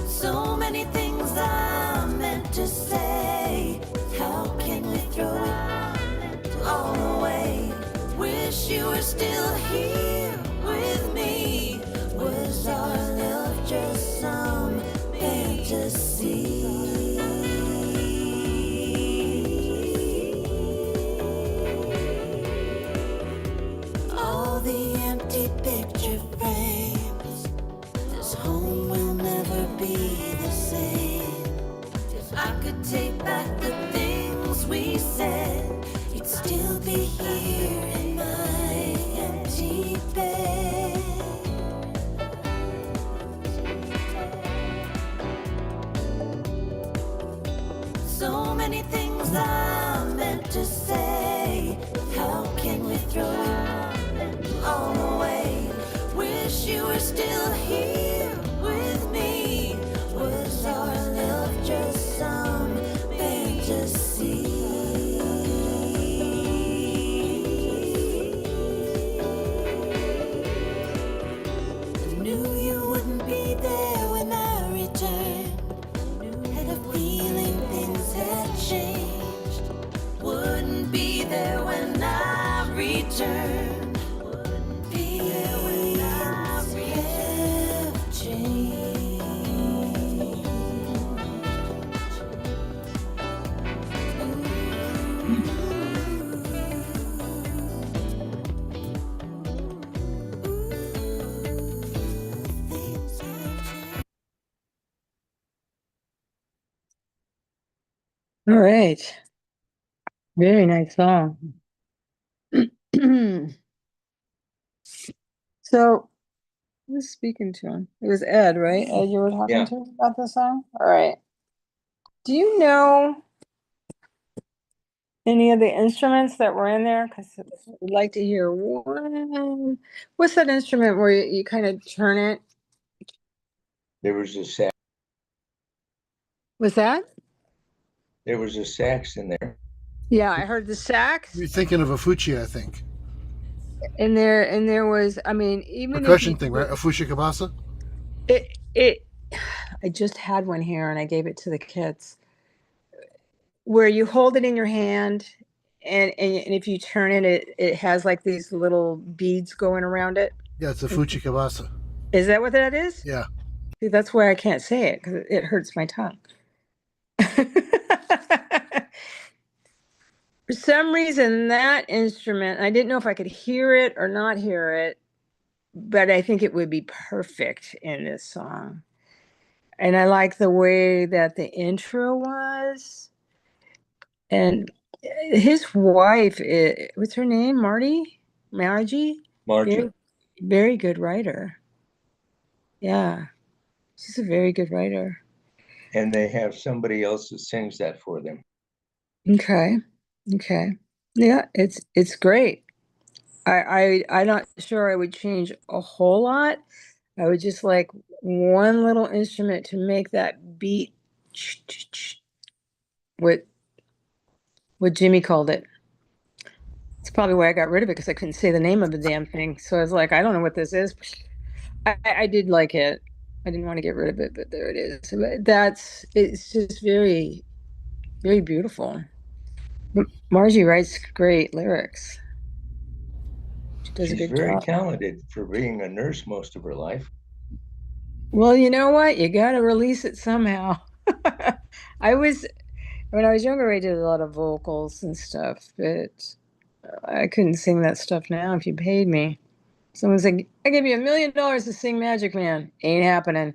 So many things I meant to say. How can we throw it all away? Wish you were still here with me. Was our love just some fantasy? All the empty picture frames. This home will never be the same. If I could take back the things we said, you'd still be here in my empty bed. So many things I meant to say. How can we throw it all away? Wish you were still here with me. Was our love just some fantasy? I knew you wouldn't be there when I returned. Had a feeling things had changed. Wouldn't be there when I returned. Wouldn't be there when I have changed. Things have changed. All right. Very nice song. So, who was speaking to him? It was Ed, right? Ed, you were talking Yeah. to him about the song? All right. Do you know any of the instruments that were in there? Because I'd like to hear one. What's that instrument where you kind of turn it? There was a sax. Was that? There was a sax in there. Yeah, I heard the sax. You're thinking of a Fuchi, I think. And there was, I mean, even if Percussion you, thing, right? A Fushi Kabasa? it I just had one here and I gave it to the kids. Where you hold it in your hand and if you turn it, it has like these little beads going around it. Yeah, it's a Fuchi Kabasa. Is that what that is? Yeah. See, that's why I can't say it because it hurts my tongue. For some reason, that instrument, I didn't know if I could hear it or not hear it, but I think it would be perfect in this song. And I like the way that the intro was. And his wife, what's her name? Margie? Margie. Very, very good writer. Yeah, she's a very good writer. And they have somebody else that sings that for them. Okay. Yeah, it's great. I'm not sure I would change a whole lot. I would just like one little instrument to make that beat what Jimmy called it. It's probably why I got rid of it because I couldn't say the name of the damn thing. So I was like, I don't know what this is. I did like it. I didn't want to get rid of it, but there it is. But it's just very, very beautiful. Margie writes great lyrics. She does a She's good very job. talented for being a nurse most of her life. Well, you know what? You got to release it somehow. When I was younger, I did a lot of vocals and stuff, but I couldn't sing that stuff now if you paid me. Someone said, I give you $1 million to sing Magic Man. Ain't happening.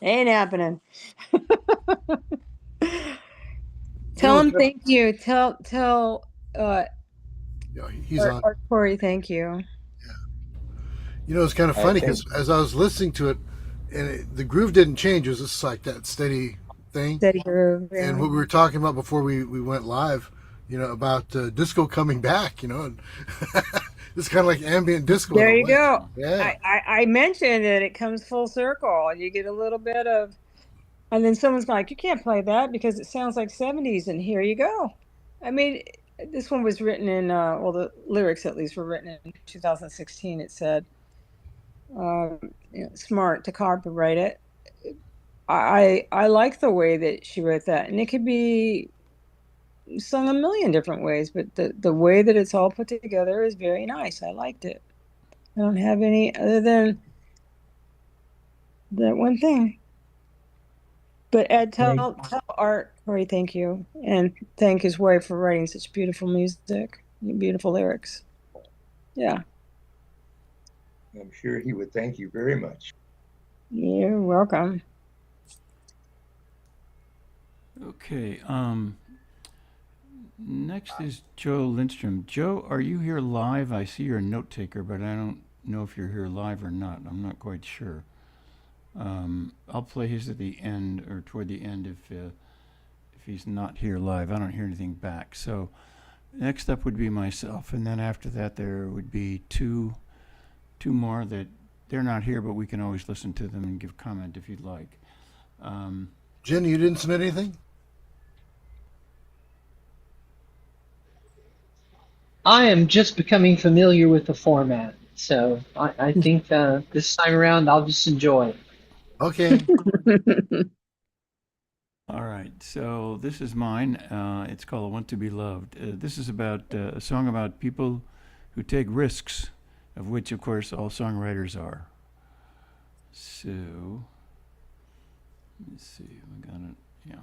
Ain't happening. Tell him thank you. Tell Yeah, he's on. Corey, thank you. You know, it's kind of funny because as I was listening to it, and the groove didn't change. It was just like that steady thing. Steady groove. Yeah. And what we were talking about before we went live, you know, about disco coming back, you know, and It's kind of like ambient disco. There in a you way. go. Yeah. I mentioned that it comes full circle. You get a little bit of, and then someone's like, you can't play that because it sounds like 70s, and here you go. I mean, this one was written in, well, the lyrics at least were written in 2016. It said, smart to copyright it. I like the way that she wrote that, and it could be sung a million different ways, but the way that it's all put together is very nice. I liked it. I don't have any other than that one thing. But Ed, tell Art, Corey, thank you, and thank his wife for writing such beautiful music, beautiful lyrics. Yeah, I'm sure he would thank you very much. you're welcome. Okay. Next is Joe Lindstrom. Joe, are you here live? I see you're a note taker, but I don't know if you're here live or not. I'm not quite sure. I'll play his at the end or toward the end if he's not here live. I don't hear anything back. So next up would be myself, and then after that there would be two more that they're not here, but we can always listen to them and give comment if you'd like. Jen, you didn't submit anything? I am just becoming familiar with the format, so I think this time around I'll just enjoy it. Okay. All right, so this is mine. It's called "I Want to Be Loved." This is about a song about people who take risks, of which, of course, all songwriters are. So, let's see. We got it. Yeah.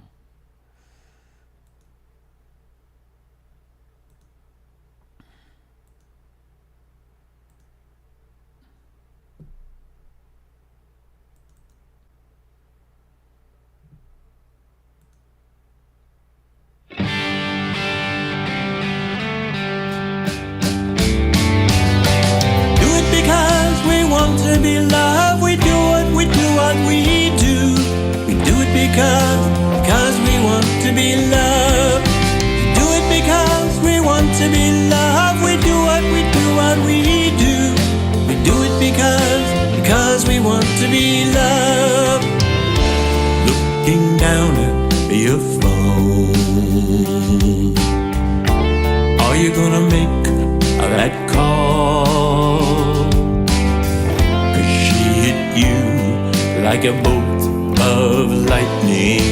To be loved, we do what we do. We do it because we want to be loved. We do it because we want to be loved. We do what we do. We do it because we want to be loved. Looking down at your phone, are you gonna make that call? Like a bolt of lightning,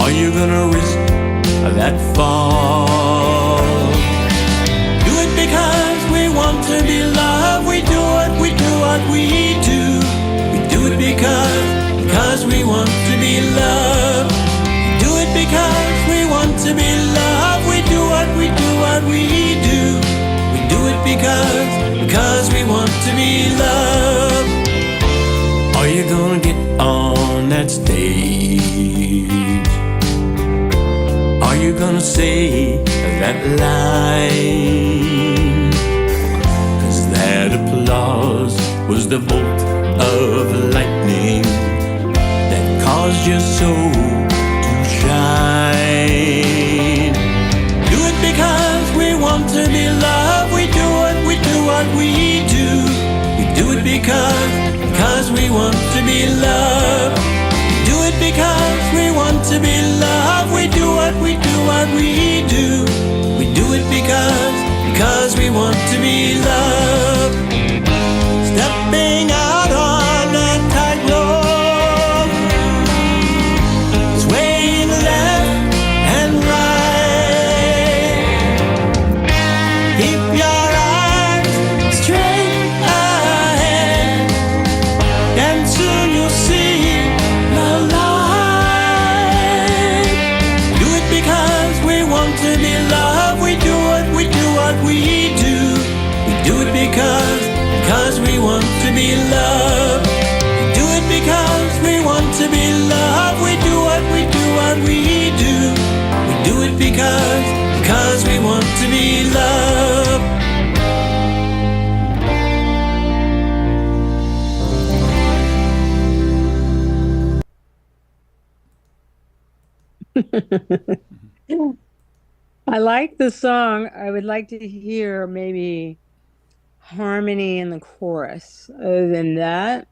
are you gonna risk that fall? Do it because we want to be loved. We do what we do. We do it because we want to be loved. We do it because we want to be loved. We do what we do. We do it because we want to be loved. Are you gonna get on that stage? Are you gonna say that line? 'Cause that applause was the bolt of lightning that caused your soul to shine. Do it because we want to be loved. We do what we do. We do it because we want to be loved. Do it because we want to be loved. We do what we do. We do it because we want to be loved. Stepping out on that tightrope, swaying left and right. Keep your eyes straight ahead, and soon you'll see the light. Do it because we want to be loved. We do what we do. We do it because we want to be loved. We do it because we want to be loved. We do what we do. We do it because we want to be loved. I like the song. I would like to hear maybe harmony in the chorus. Other than that,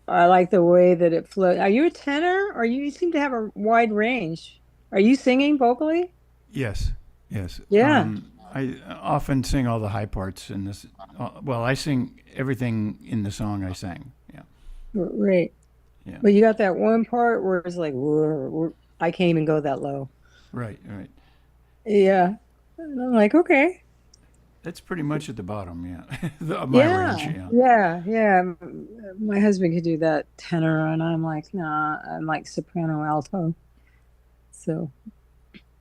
I like the way that it flows. Are you a tenor? Or you seem to have a wide range. Are you singing vocally? Yes, yes. Yeah. I often sing all the high parts in this. Well, I sing everything in the song I sang. Yeah, Right. yeah. But you got that one part where it's like, "Whoa, I can't even go that low." Right, right. Yeah. And I'm like, okay. That's pretty much at the bottom. Yeah, my range. Yeah. Yeah. Yeah. Yeah. My husband could do that tenor, and I'm like, nah, I'm like soprano alto. So,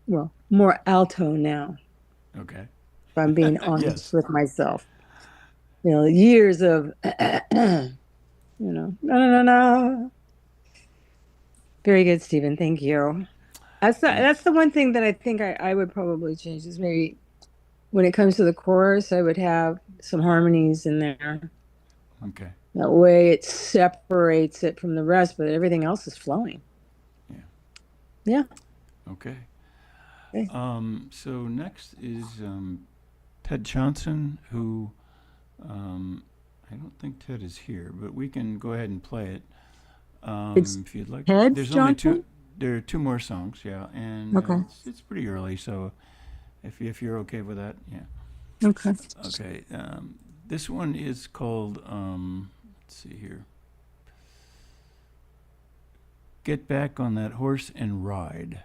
well, more alto now, Okay. if I'm being honest Yes. with myself. Years of, no, no, no, no. Very good, Stephen. Thank you. That's the one thing that I think I would probably change is maybe when it comes to the chorus, I would have some harmonies in there. Okay. That way it separates it from the rest, but everything else is flowing. Yeah. Yeah. Okay. Okay. So next is Ted Johnson, who I don't think Ted is here, but we can go ahead and play it It's if you'd like. Ted There's only Johnson? two. There are two more songs, yeah, and Okay. it's pretty early, so if you're okay with that, yeah. Okay. Okay. This one is called. Let's see here. Get back on that horse and ride.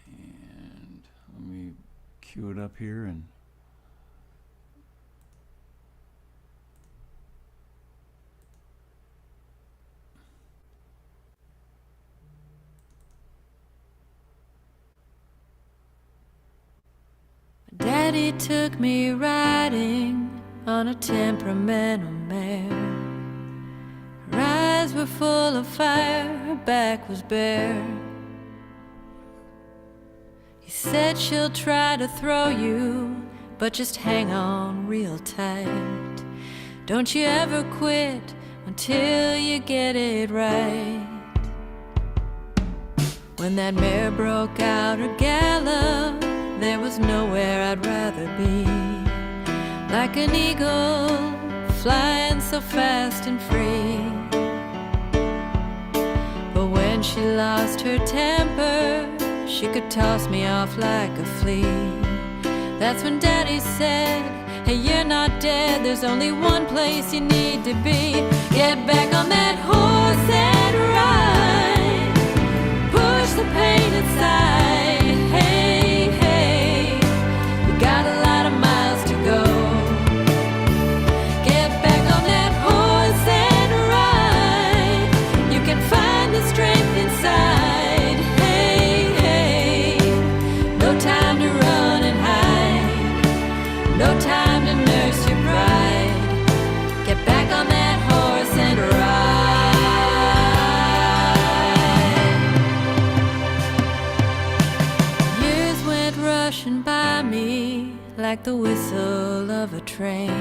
And let me cue it up here and. Daddy took me riding on a temperamental mare. Her eyes were full of fire, her back was bare. He said she'll try to throw you, but just hang on real tight. Don't you ever quit until you get it right. When that mare broke out her gallop, there was nowhere I'd rather be. Like an eagle, flying so fast and free. But when she lost her temper, she could toss me off like a flea. That's when Daddy said, hey, you're not dead, there's only one place you need to be. Get back on that horse and ride. Push the pain inside. Hey, hey, you got a lot of miles to go. Get back on that horse and ride. You can find the strength inside. Hey, hey, no time to run and hide. No time to nurse your pride. Get back on that horse and ride. Years went rushing by me like the whistle of a train.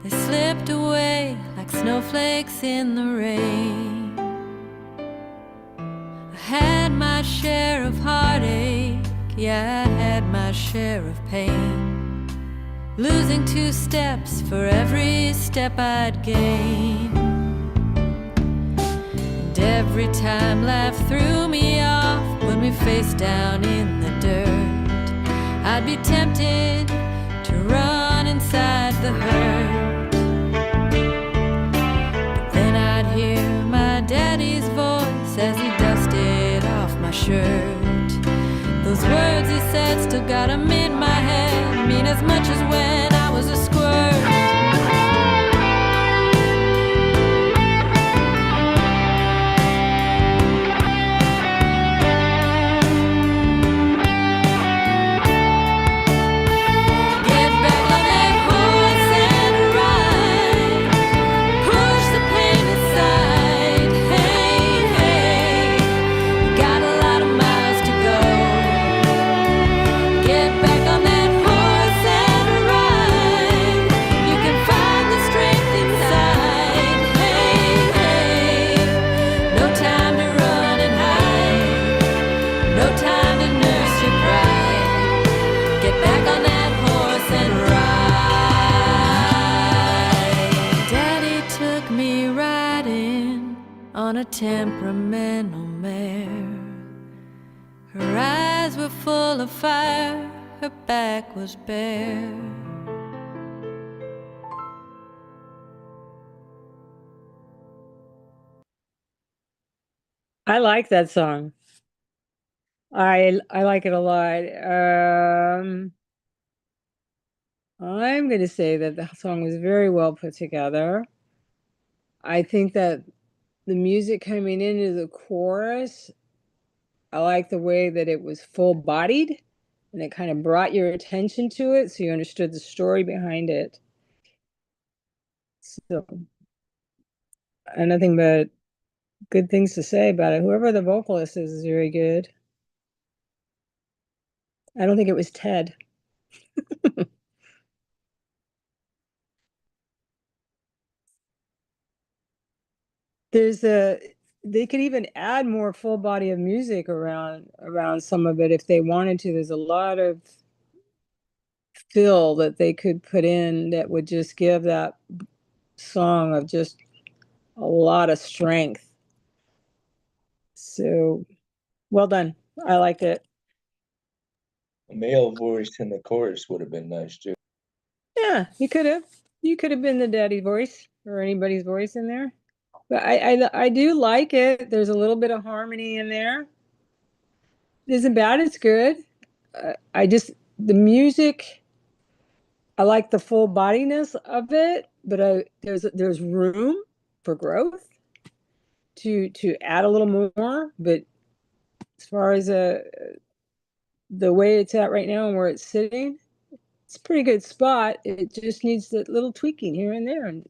They slipped away like snowflakes in the rain. I had my share of heartache, yeah, I had my share of pain. Losing 2 steps for every step I'd gain. And every time life threw me off, put me face down in the dirt, I'd be tempted to run inside the hurt. But then I'd hear my daddy's voice as he dusted off my shirt. Those words he said still got 'em in my head, mean as much as when I was a squirt. Get back on that horse and ride. Push the pain aside. Hey, hey, got a lot of miles to go. Get back on that horse and ride. on a temperamental mare. Her eyes were full of fire, her back was bare. I like that song. I like it a lot. I'm going to say that the song was very well put together. I think that the music coming into the chorus, I like the way that it was full-bodied and it kind of brought your attention to it, so you understood the story behind it. So, I have nothing but good things to say about it. Whoever the vocalist is very good. I don't think it was Ted. They could even add more full body of music around some of it if they wanted to. There's a lot of fill that they could put in that would just give that song of just a lot of strength. So well done. I liked it. A male voice in the chorus would have been nice too. Yeah, you could have. You could have been the daddy voice or anybody's voice in there. But I do like it. There's a little bit of harmony in there. It isn't bad, it's good. The music, I like the full bodiness of it, but there's room for growth to add a little more. But as far as the way it's at right now and where it's sitting, it's a pretty good spot. It just needs that little tweaking here and there, and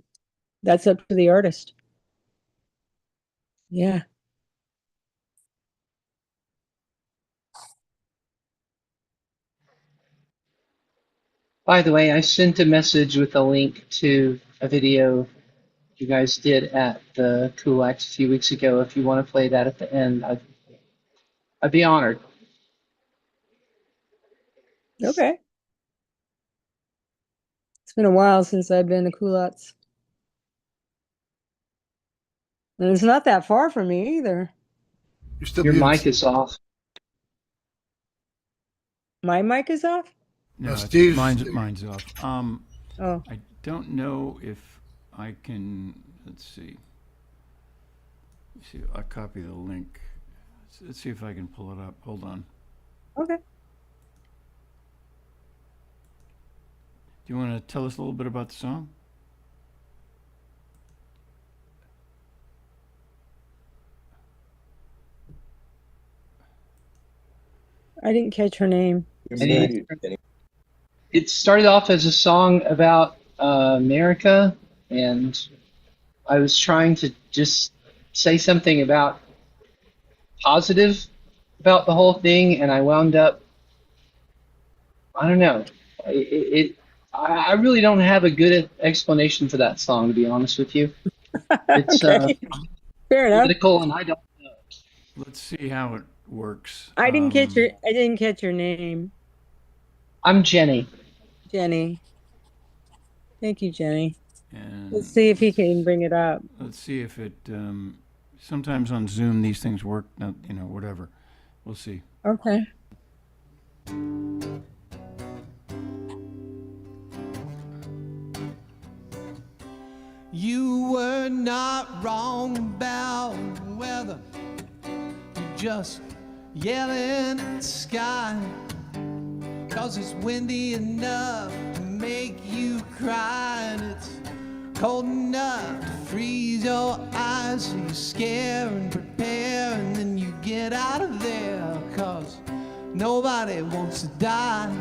that's up to the artist. Yeah. By the way, I sent a message with a link to a video you guys did at the Kulaks a few weeks ago. If you want to play that at the end, I'd be honored. Okay. It's been a while since I've been to Culottes. And it's not that far from me either. You're still Your muted. mic is off. My mic is off? No, Steve. mine's off. Oh. I don't know if I can. Let's see. I copy the link. Let's see if I can pull it up. Hold on. Okay. Do you want to tell us a little bit about the song? I didn't catch her name. It started off as a song about America, and I was trying to just say something about positive about the whole thing, and I wound up, I don't know. I really don't have a good explanation for that song, to be honest with you. It's Okay. Fair enough. political, and I don't know. Let's see how it works. I didn't catch your name. I'm Jenny. Jenny. Thank you, Jenny. And Let's see if he can bring it up. let's see if it. Sometimes on Zoom these things work. Whatever. We'll see. Okay. You were not wrong about the weather. You're just yelling at the sky, 'cause it's windy enough to make you cry, and it's cold enough to freeze your eyes. So you scare and prepare, and then you get out of there, 'cause nobody wants to die.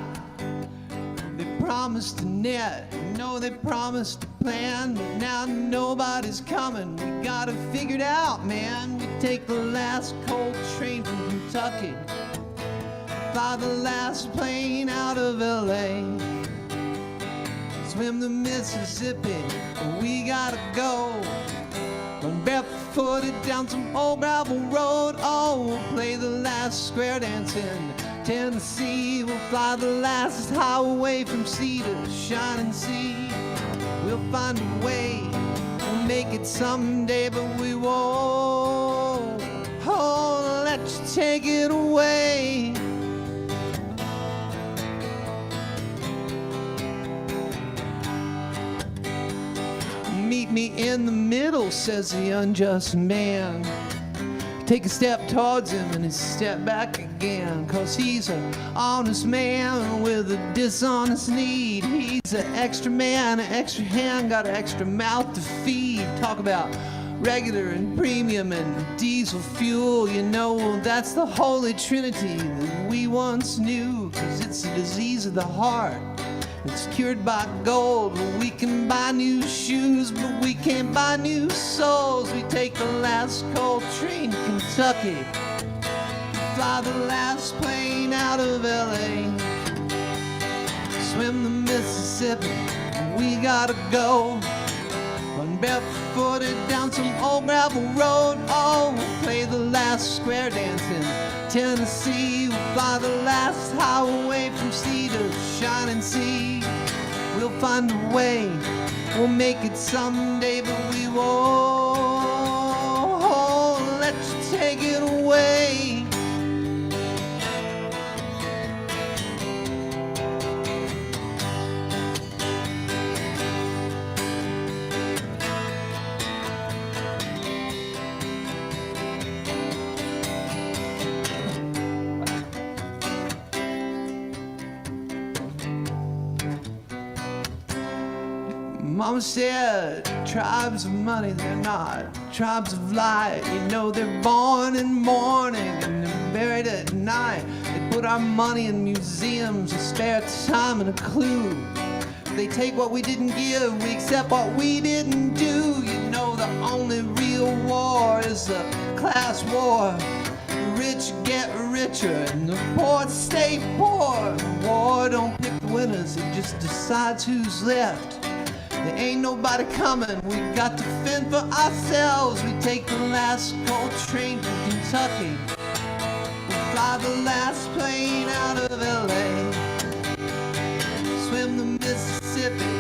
They promised a net, they promised a plan, but now nobody's coming. We gotta figure it out, man. We take the last cold train from Kentucky, fly the last plane out of LA, swim the Mississippi, we gotta go. Run barefooted down some old gravel road. Oh, we'll play the last square dance in Tennessee. We'll fly the last highway from sea to shining sea. We'll find a way, we'll make it someday, but we won't me in the middle, says the unjust man. Take a step towards him and a step back again, 'cause he's an honest man with a dishonest need. He's an extra man, an extra hand, got an extra mouth to feed. Talk about regular and premium and diesel fuel. You know, that's the holy trinity that we once knew, 'cause it's a disease of the heart. It's cured by gold. We can buy new shoes, but we can't buy new souls. We take the last coal train to Kentucky, fly the last plane out of LA, swim the Mississippi, and we gotta go. Run barefooted down some old gravel road. Oh, we'll play the last square dance in Tennessee. We'll fly the last highway from sea to shining sea. We'll find a way, we'll make it someday, but we won't let you take it away. Mama said, tribes of money, they're not tribes of light. You know, they're born in morning and they're buried at night. They put our money in museums, a spare time and a clue. They take what we didn't give, we accept what we didn't do. You know, the only real war is the class war. The rich get richer and the poor stay poor. The war don't pick the winners, it just decides who's left. There ain't nobody coming, we got to fend for ourselves. We take the last coal train to Kentucky, we fly the last plane out of LA, swim the Mississippi,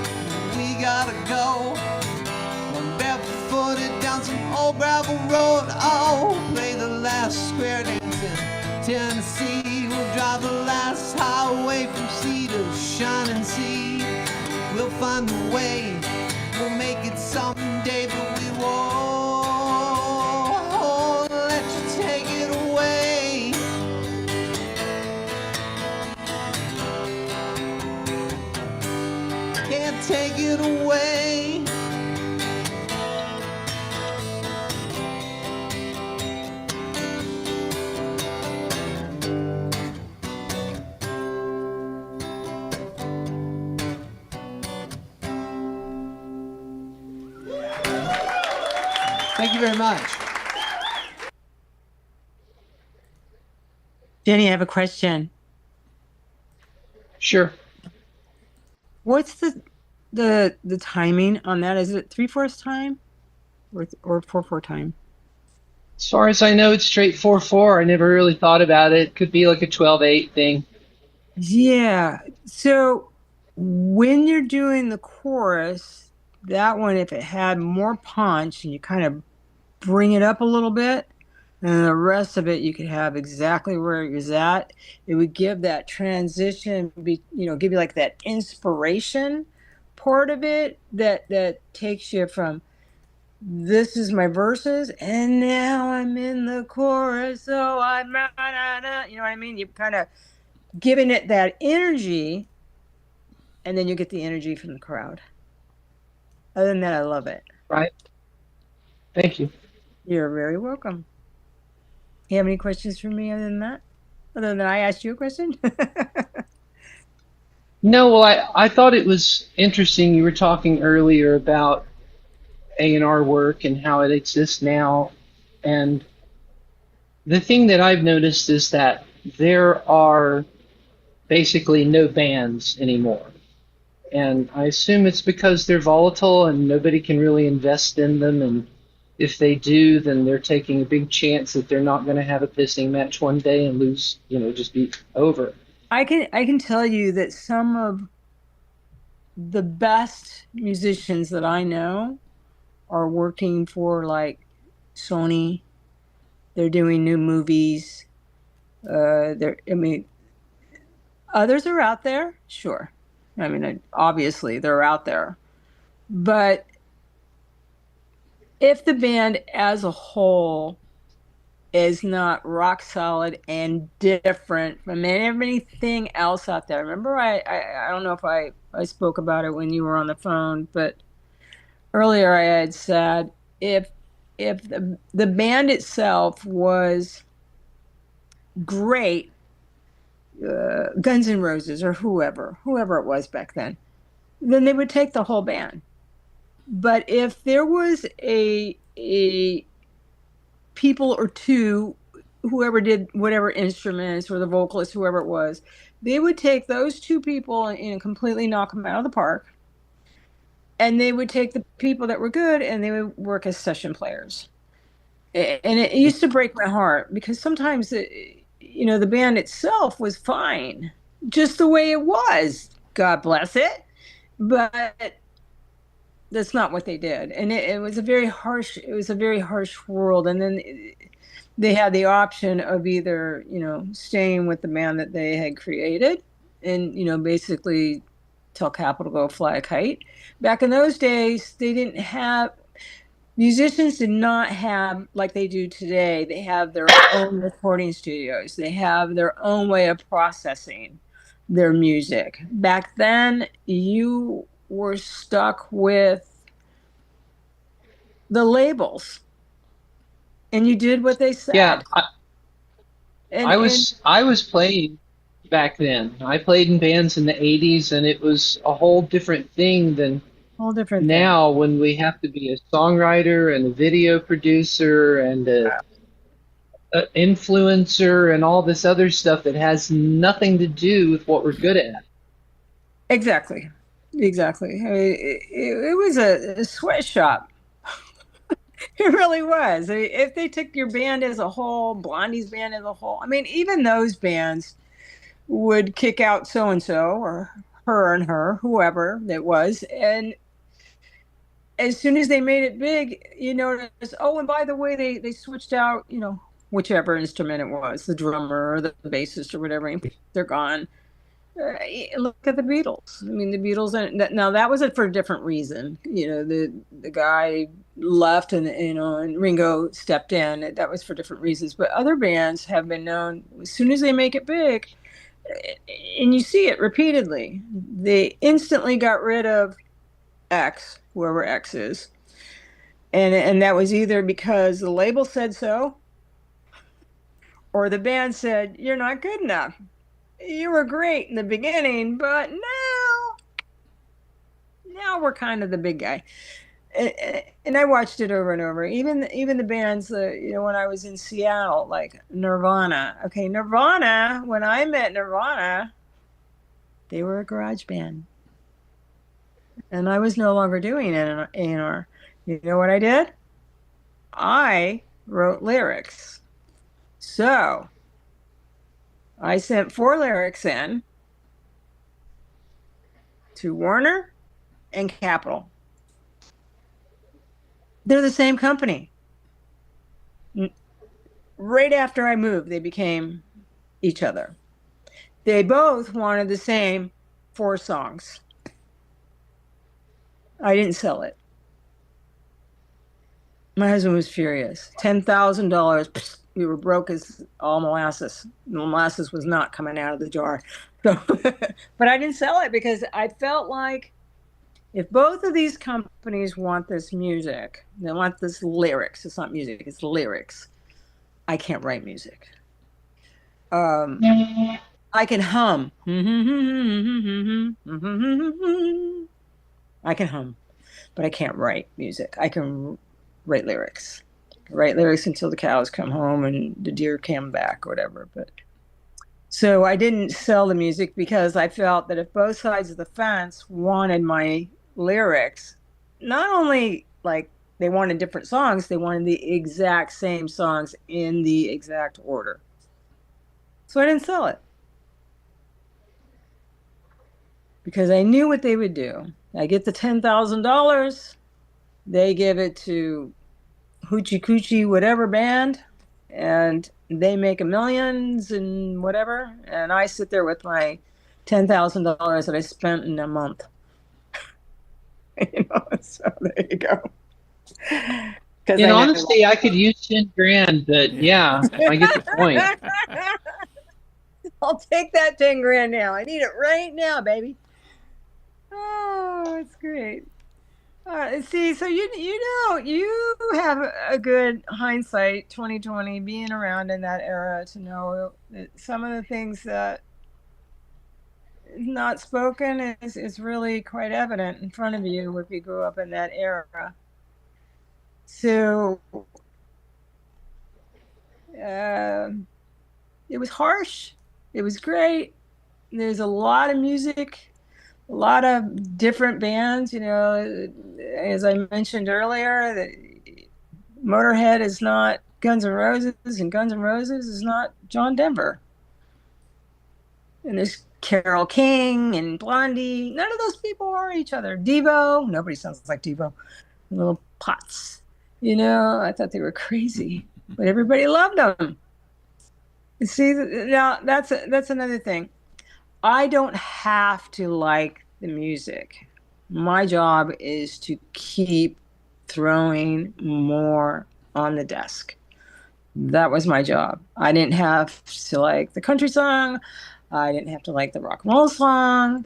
we gotta go. Run barefooted down some old gravel road. Oh, play the last square dance in Tennessee. We'll drive the last highway from sea to shining sea. We'll find a way, we'll make it someday, but we won't let you take it away. Can't take it away. Thank you very much. Jenny, I have a question. Sure. What's the timing on that? Is it 3/4 time or 4/4 time? As far as I know, it's straight 4/4. I never really thought about it. Could be like a 12/8 thing. Yeah. So when you're doing the chorus, that one, if it had more punch and you kind of bring it up a little bit, and the rest of it you could have exactly where it was at, it would give that transition, give you like that inspiration part of it that takes you from this is my verses and now I'm in the chorus, so I'm you know what I mean? You're kind of giving it that energy, and then you get the energy from the crowd. Other than that, I love it. Right. Thank you. You're very welcome. You have any questions for me other than that? Other than I asked you a question? No, well, I thought it was interesting. You were talking earlier about A&R work and how it exists now. And the thing that I've noticed is that there are basically no bands anymore. And I assume it's because they're volatile and nobody can really invest in them. And if they do, then they're taking a big chance that they're not going to have a pissing match one day and lose, just be over. I can tell you that some of the best musicians that I know are working for like Sony. They're doing new movies. Others are out there, sure. Obviously they're out there, but if the band as a whole is not rock solid and different from everything else out there. Remember, I don't know if I spoke about it when you were on the phone, but earlier I had said if the band itself was great, Guns N' Roses or whoever it was back then they would take the whole band. But if there was a people or two, whoever did whatever instruments or the vocalist, whoever it was, they would take those two people and completely knock them out of the park. And they would take the people that were good and they would work as session players. And it used to break my heart because sometimes, the band itself was fine, just the way it was. God bless it. But that's not what they did. And it was a very harsh world. And then they had the option of either, staying with the band that they had created and, basically tell Capitol go fly a kite. Back in those days, musicians did not have, like they do today, they have their own recording studios. They have their own way of processing their music. Back then, you were stuck with the labels and you did what they said. Yeah, I was playing back then. I played in bands in the 80s, and it was a whole different thing than now when we have to be a songwriter and a video producer and a influencer and all this other stuff that has nothing to do with what we're good at. Exactly. It was a sweatshop. It really was. If they took your band as a whole, Blondie's band as a whole, even those bands would kick out so-and-so or her and her, whoever it was. And as soon as they made it big, you notice, oh, and by the way, they switched out, whichever instrument it was, the drummer or the bassist or whatever, they're gone. Look at the Beatles. The Beatles, now that was for a different reason. The guy left and Ringo stepped in. That was for different reasons. But other bands have been known, as soon as they make it big, and you see it repeatedly, they instantly got rid of X, whoever X is. And that was either because the label said so, or the band said, you're not good enough. You were great in the beginning, but now we're kind of the big guy. And I watched it over and over. Even the bands, when I was in Seattle, like Nirvana. Okay, Nirvana, when I met Nirvana, they were a garage band. And I was no longer doing A&R. You know what I did? I wrote lyrics. So I sent 4 lyrics in to Warner and Capitol. They're the same company. Right after I moved, they became each other. They both wanted the same 4 songs. I didn't sell it. My husband was furious. $10,000. We were broke as all molasses. Molasses was not coming out of the jar. So, but I didn't sell it because I felt like if both of these companies want this music, they want this lyrics. It's not music, it's lyrics. I can't write music. I can hum. I can hum, but I can't write music. I can write lyrics. Write lyrics until the cows come home and the deer come back or whatever. But so I didn't sell the music because I felt that if both sides of the fence wanted my lyrics, not only like they wanted different songs, they wanted the exact same songs in the exact order. So I didn't sell it because I knew what they would do. I get the $10,000, they give it to Hoochie Coochie whatever band, and they make millions and whatever, and I sit there with my $10,000 that I spent in a month. So there you go. Because In honesty, I could use 10 grand, but yeah, I get the point. I'll take that 10 grand now. I need it right now, baby. Oh, it's great. See, so you have a good hindsight, 2020, being around in that era to know that some of the things that is not spoken is really quite evident in front of you if you grew up in that era. So it was harsh. It was great. There's a lot of music, a lot of different bands. As I mentioned earlier, Motorhead is not Guns N' Roses, and Guns N' Roses is not John Denver. And there's Carole King and Blondie. None of those people are each other. Devo, nobody sounds like Devo. Little Pots. I thought they were crazy, but everybody loved them. You see, now that's another thing. I don't have to like the music. My job is to keep throwing more on the desk. That was my job. I didn't have to like the country song. I didn't have to like the rock and roll song.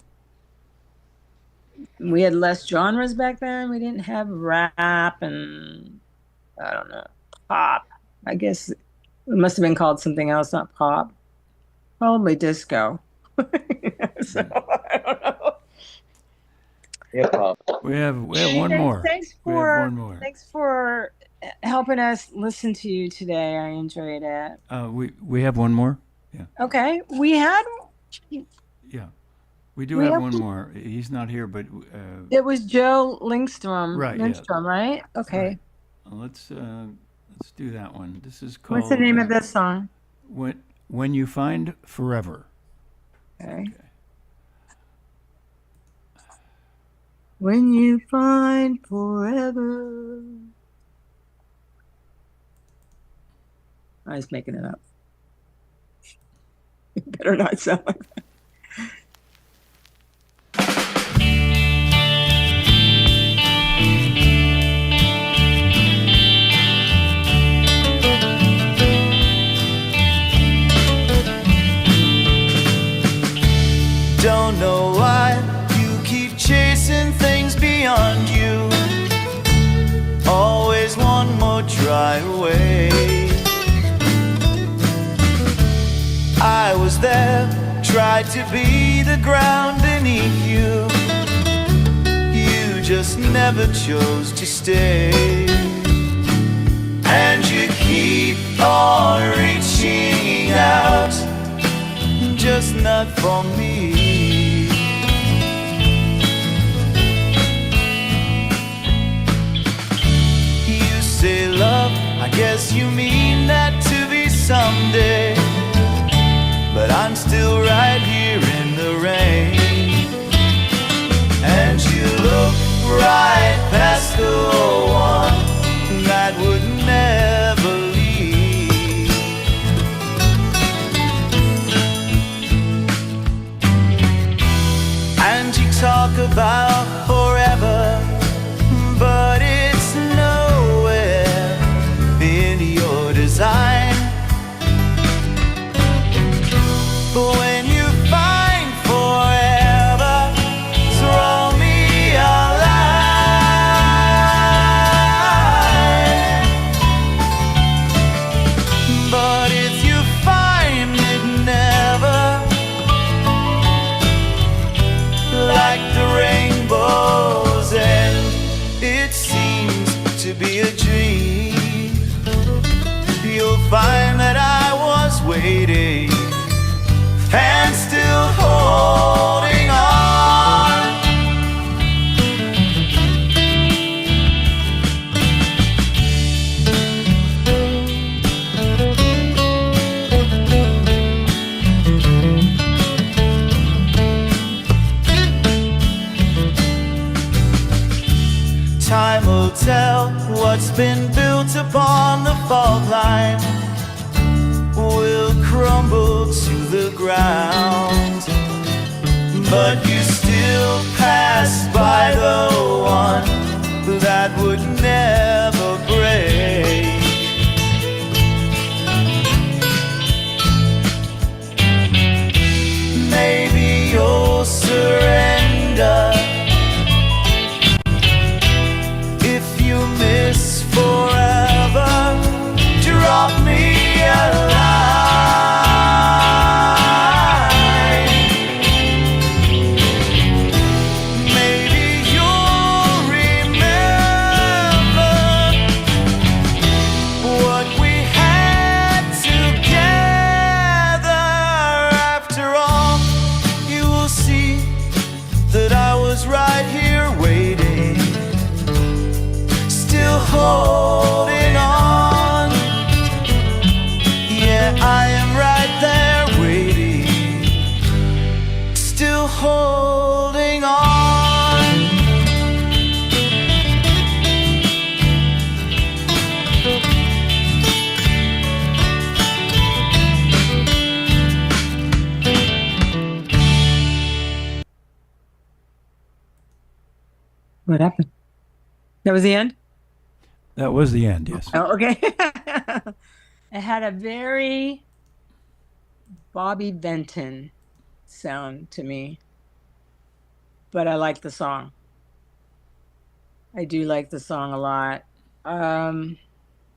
We had less genres back then. We didn't have rap and, I don't know, pop. I guess it must have been called something else, not pop. Probably disco. So, I don't know. Hip hop. We have one more. Thanks for helping us listen to you today. I enjoyed it. We have one more. Yeah. Okay, we had. Yeah, we do have one more. He's not here, but it was Joe Lindstrom. Right. Lindstrom, yeah. right? Okay. Right. Let's do that one. This is called. What's the name of this song? When You Find Forever. Okay. When you find forever. I was making it up. It better not sound like that. Don't know why you keep chasing things beyond you. Always one more try away. I was there, tried to be the ground beneath you. You just never chose to stay. And you keep on reaching out, just not for me. You say love, I guess you mean that to be someday. But I'm still right here in the rain. And you look right past the one that would never leave. And you talk about forever, but it's nowhere in your design. When you find forever, throw me a line. But if you find it never, like the rainbow's end, it seems to be a dream. You'll find that I was waiting and still holding on. Time will tell what's been built upon the fault line will crumble to the ground. But you still pass by the one that would never break. What happened? That was the end? That was the end, yes. Oh, okay. It had a very Bobby Benton sound to me, but I like the song. I do like the song a lot. I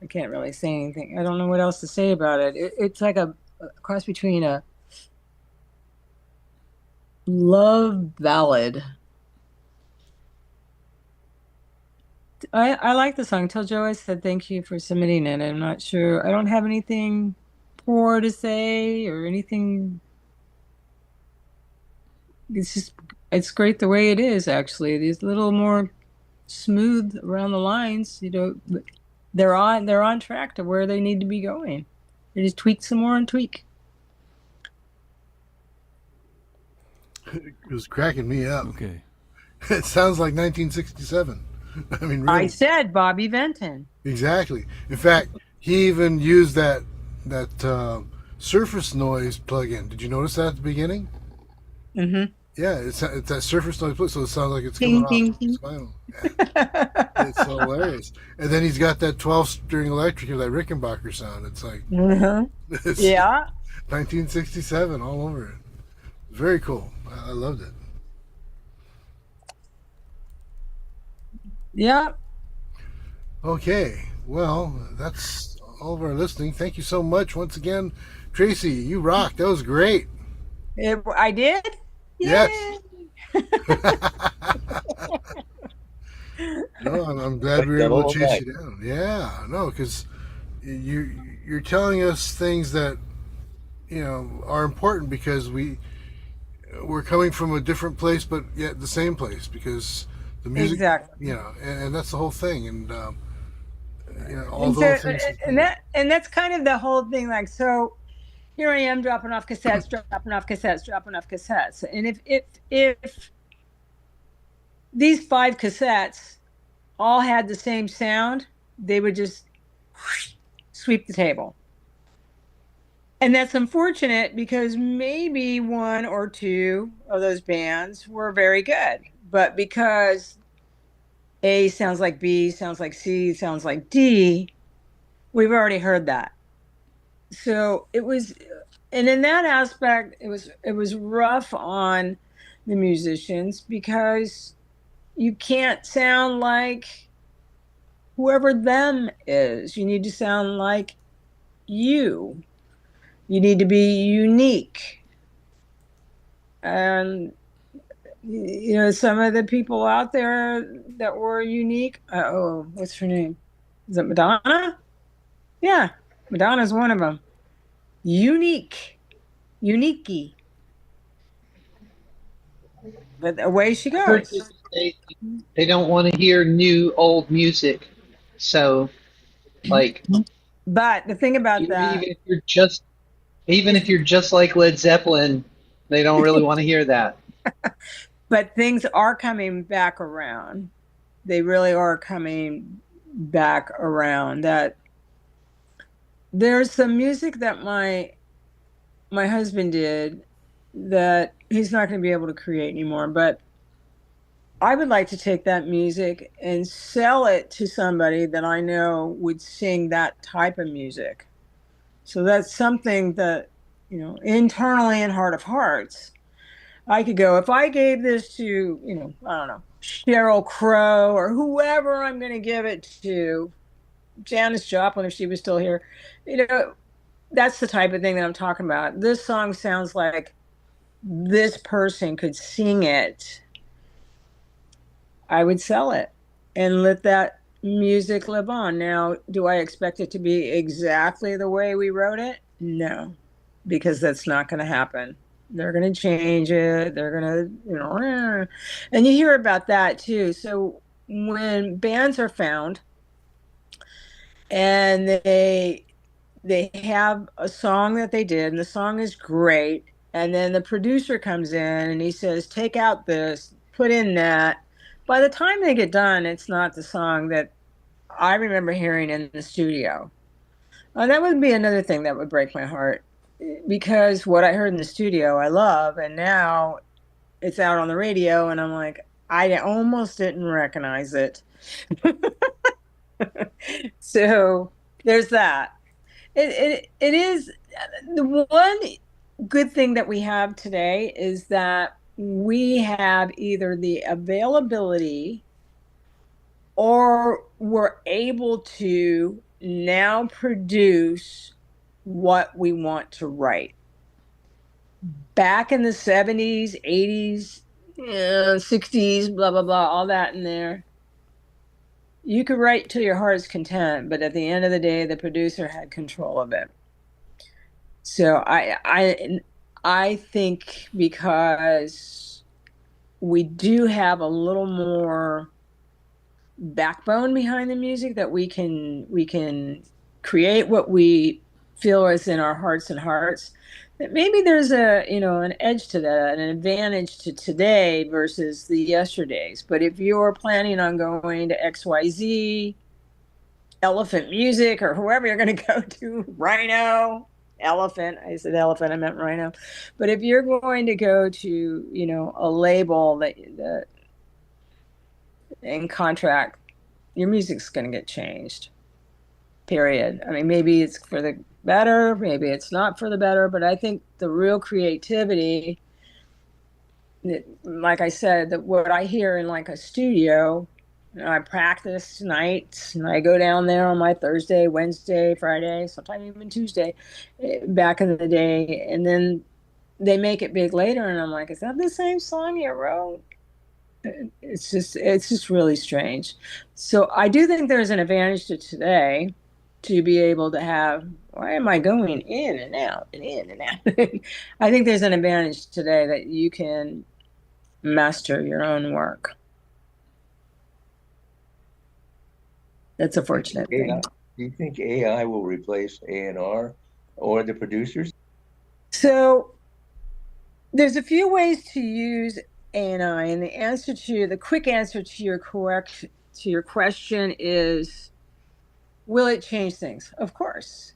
can't really say anything. I don't know what else to say about it. It's like a cross between a love ballad. I like the song. Tell Joe I said thank you for submitting it. I'm not sure. I don't have anything poor to say or anything. It's great the way it is, actually. It's a little more smooth around the lines, they're on track to where they need to be going. They just tweak some more and tweak. It was cracking me up. Okay. It sounds like 1967. I mean, really. I said Bobby Benton. Exactly. In fact, he even used that surface noise plugin. Did you notice that at the beginning? Mm-hmm. Yeah, it's that surface noise plugin, so it sounds like it's Ding, coming ding, off ding. his spinal. Yeah. It's hilarious. And then he's got that 12-string electric, or that Rickenbacker sound. It's like it's Yeah. 1967 all over it. Very cool. I loved it. Yeah. Okay, well, that's all of our listening. Thank you so much once again, Tracy. You rocked. That was great. I did? Yes. No, I'm glad we were able to chase you down. Yeah, no, because you're telling us things that are important, because we're coming from a different place, but yet the same place, because the music, Exactly. and that's the whole thing, and all And, those so, things. and that's kind of the whole thing. Like, so here I am dropping off cassettes, dropping off cassettes. And if these 5 cassettes all had the same sound, they would just sweep the table. And that's unfortunate, because maybe 1 or 2 of those bands were very good, but because A sounds like B, sounds like C, sounds like D, we've already heard that. So it was, and in that aspect, it was rough on the musicians, because you can't sound like whoever them is. You need to sound like you. You need to be unique. And some of the people out there that were unique. What's her name? Is it Madonna? Yeah, Madonna's one of them. Uniquey. But away she goes. They don't want to hear new old music, so like. But the thing about that, even if you're just like Led Zeppelin, they don't really want to hear that. But things are coming back around. They really are coming back around. That there's some music that my husband did that he's not going to be able to create anymore, but I would like to take that music and sell it to somebody that I know would sing that type of music. So that's something that, internally in heart of hearts, I could go, if I gave this to, I don't know, Sheryl Crow or whoever I'm going to give it to, Janis Joplin, if she was still here, that's the type of thing that I'm talking about. This song sounds like this person could sing it. I would sell it and let that music live on. Now, do I expect it to be exactly the way we wrote it? No, because that's not going to happen. They're going to change it. They're going to, and you hear about that too. So when bands are found and they have a song that they did, and the song is great, and then the producer comes in and he says, take out this, put in that. By the time they get done, it's not the song that I remember hearing in the studio. That would be another thing that would break my heart, because what I heard in the studio I love, and now it's out on the radio and I'm like, I almost didn't recognize it. So there's that. It is the one good thing that we have today is that we have either the availability or we're able to now produce what we want to write. Back in the 70s, 80s, 60s, blah, blah, blah, all that in there. You could write to your heart's content, but at the end of the day, the producer had control of it. So I think because we do have a little more backbone behind the music that we can create what we feel is in our hearts and hearts, that maybe there's an edge to that, an advantage to today versus the yesterdays. But if you're planning on going to XYZ, Elephant Music, or whoever you're going to go to, Rhino, Elephant, I said elephant, I meant Rhino. But if you're going to go to, a label that in contract, your music's going to get changed, period. I mean, maybe it's for the better, maybe it's not for the better, but I think the real creativity, like I said, that what I hear in like a studio, I practice nights and I go down there on my Thursday, Wednesday, Friday, sometimes even Tuesday, back in the day, and then they make it big later, and I'm like, is that the same song you wrote? It's just really strange. So I do think there's an advantage to today to be able to have, why am I going in and out and in and out? I think there's an advantage today that you can master your own work. That's a fortunate thing. Do you think AI will replace A&R or the producers? So there's a few ways to use AI, and the quick answer to your question is, will it change things? Of course.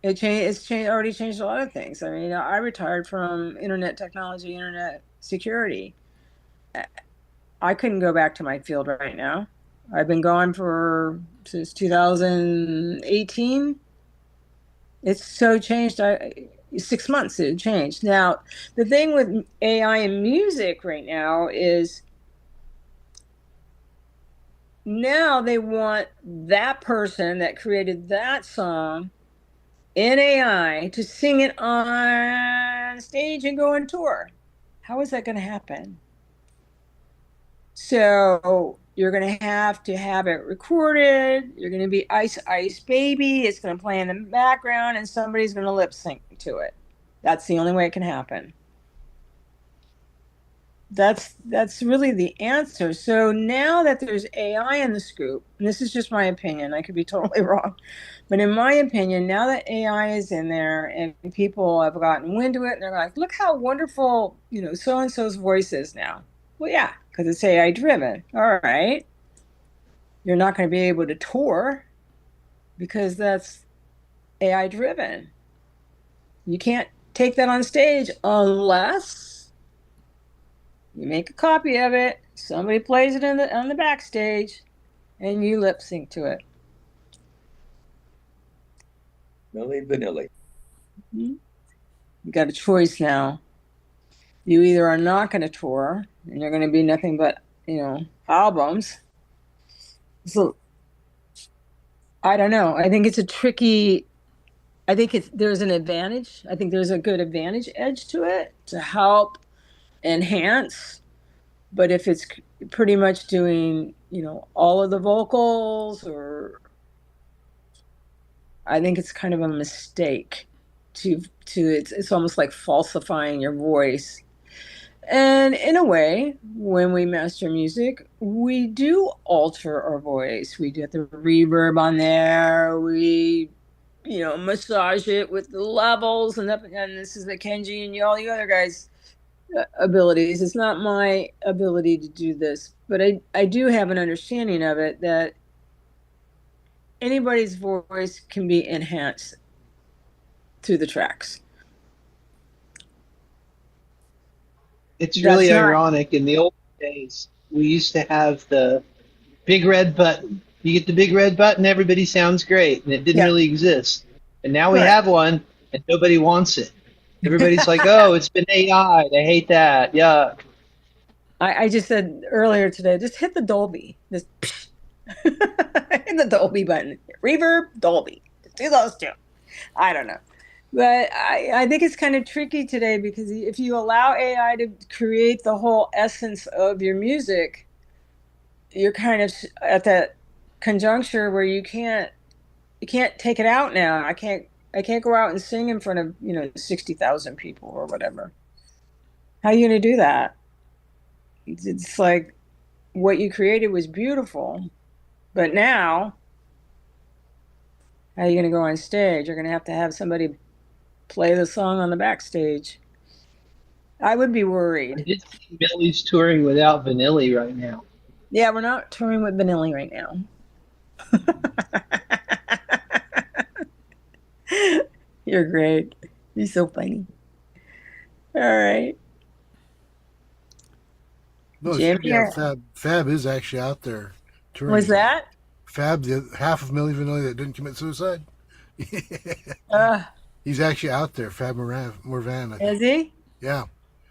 It's already changed a lot of things. I mean, I retired from internet technology, internet security. I couldn't go back to my field right now. I've been gone since 2018. It's so changed. 6 months it changed. Now, the thing with AI and music right now is now they want that person that created that song in AI to sing it on stage and go on tour. How is that going to happen? So you're going to have it recorded. You're going to be Ice Ice Baby. It's going to play in the background and somebody's going to lip sync to it. That's the only way it can happen. That's really the answer. So now that there's AI in the scoop, and this is just my opinion, I could be totally wrong, but in my opinion, now that AI is in there and people have gotten wind of it, and they're like, look how wonderful, so-and-so's voice is now. Well, yeah, because it's AI driven. All right. You're not going to be able to tour because that's AI driven. You can't take that on stage unless you make a copy of it, somebody plays it on the backstage, and you lip sync to it. Milli Vanilli. You got a choice now. You either are not going to tour, and you're going to be nothing but, albums. So, I don't know. I think it's a tricky. I think there's an advantage. I think there's a good advantage edge to it to help enhance. But if it's pretty much doing, all of the vocals, I think it's kind of a mistake it's almost like falsifying your voice. And in a way, when we master music, we do alter our voice. We get the reverb on there. We, massage it with the levels, and this is the Kenji and all you other guys' abilities. It's not my ability to do this, but I do have an understanding of it that anybody's voice can be enhanced through the tracks. It's really ironic. In the days. We used to have the big red button. You get the big red button, everybody sounds great, and it didn't Yeah. really exist. And now we Right. have one, and nobody wants it. Everybody's like, "Oh, it's been AI. I hate that. Yuck." I just said earlier today, just hit the Dolby. Just hit the Dolby button. Reverb, Dolby. Just do those two. I don't know. But I think it's kind of tricky today because if you allow AI to create the whole essence of your music, you're kind of at that conjuncture where you can't take it out now. I can't go out and sing in front of 60,000 people or whatever. How are you going to do that? It's like what you created was beautiful, but now how are you going to go on stage? You're going to have somebody play the song on the backstage. I would be I worried. did see Millie's touring without Vanilli right now. Yeah, we're not touring with Vanilli right now. You're great. You're so funny. All right. No, Jim, yeah, here. Fab is actually out there touring. Was that? Fab, the half of Milli Vanilli that didn't commit suicide? He's actually out there, Fab Morvan. Is he? Yeah.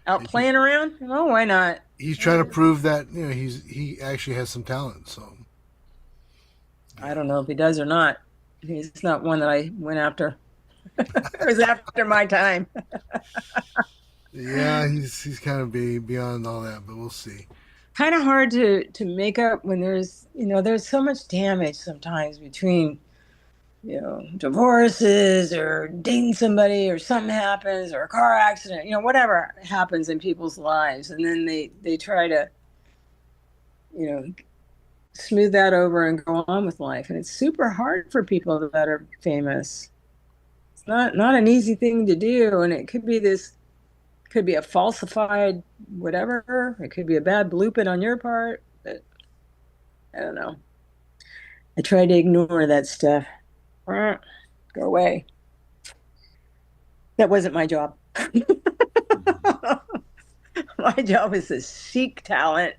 Out playing around? Oh, why not? He's trying to prove that he actually has some talent. So I don't know if he does or not. He's not one that I went after. It was after my time. yeah, he's kind of beyond all that, but we'll see. Kind of hard to make up when there's so much damage sometimes between divorces or dating somebody or something happens or a car accident, whatever happens in people's lives, and then they try to smooth that over and go on with life, and it's super hard for people that are famous. It's not an easy thing to do, and it could be a falsified whatever. It could be a bad blooping on your part, but I don't know. I try to ignore that stuff. Go away. That wasn't my job. My job is to seek talent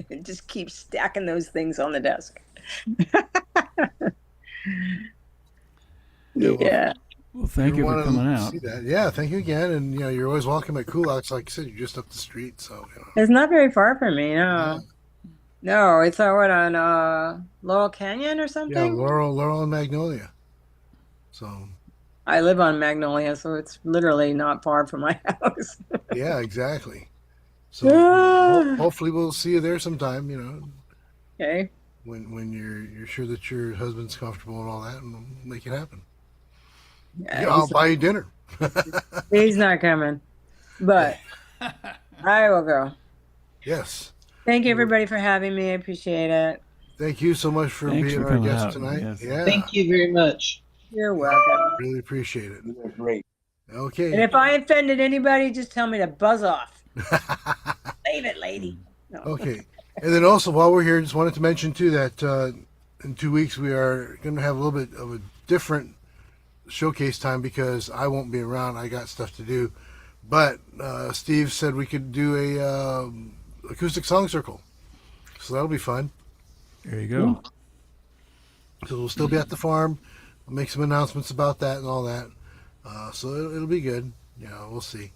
and just keep stacking those things on the desk. Yeah. Well, thank you for coming out. See that. Yeah, thank you again. And you're always welcome at Kulak's. Like you said, you're just up the street, so It's not very far from me, no. No, it's on Laurel Canyon or something? Yeah, Laurel and Magnolia. So I live on Magnolia, so it's literally not far from my house. yeah, exactly. So hopefully we'll see you there sometime, Okay. When you're sure that your husband's comfortable and all that, and we'll make it happen. Yeah, I'll buy you dinner. He's not coming, but I will go. Yes. Thank you, everybody, for having me. I appreciate it. Thank you so much for Thanks being for our coming guest out. tonight. Yes. Yeah. Thank you very much. You're welcome. Really appreciate it. You were great. Okay. And if I offended anybody, just tell me to buzz off. Save it, lady. No. Okay. And then also, while we're here, just wanted to mention, too, that in 2 weeks we are going to have a little bit of a different showcase time because I won't be around. I got stuff to do. But Steve said we could do a acoustic song circle. So that'll be fun. There you go. So we'll still be at the farm. I'll make some announcements about that and all that. So it'll be good. Yeah, we'll see.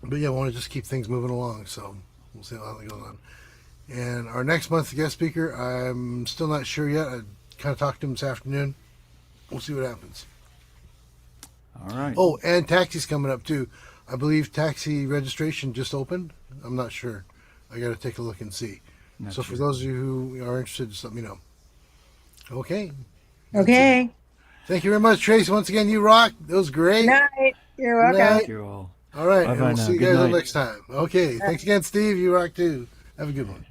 But yeah, I want to just keep things moving along. So we'll see how that goes on. And our next month's guest speaker, I'm still not sure yet. I kind of talked to him this afternoon. We'll see what happens. All right. Oh, and taxi's coming up too. I believe taxi registration just opened. I'm not sure. I got to take a look and see. Not so sure. for those of you who are interested, just let me know. Okay. Okay. Thank you very much, Tracy. Once again, you rock. That was great. Good night. You're welcome. Good night. Thank you all. All right. Bye-bye And we'll now. see you Good guys all night. next time. Okay. Thanks again, Steve. You rock too. Have a good one.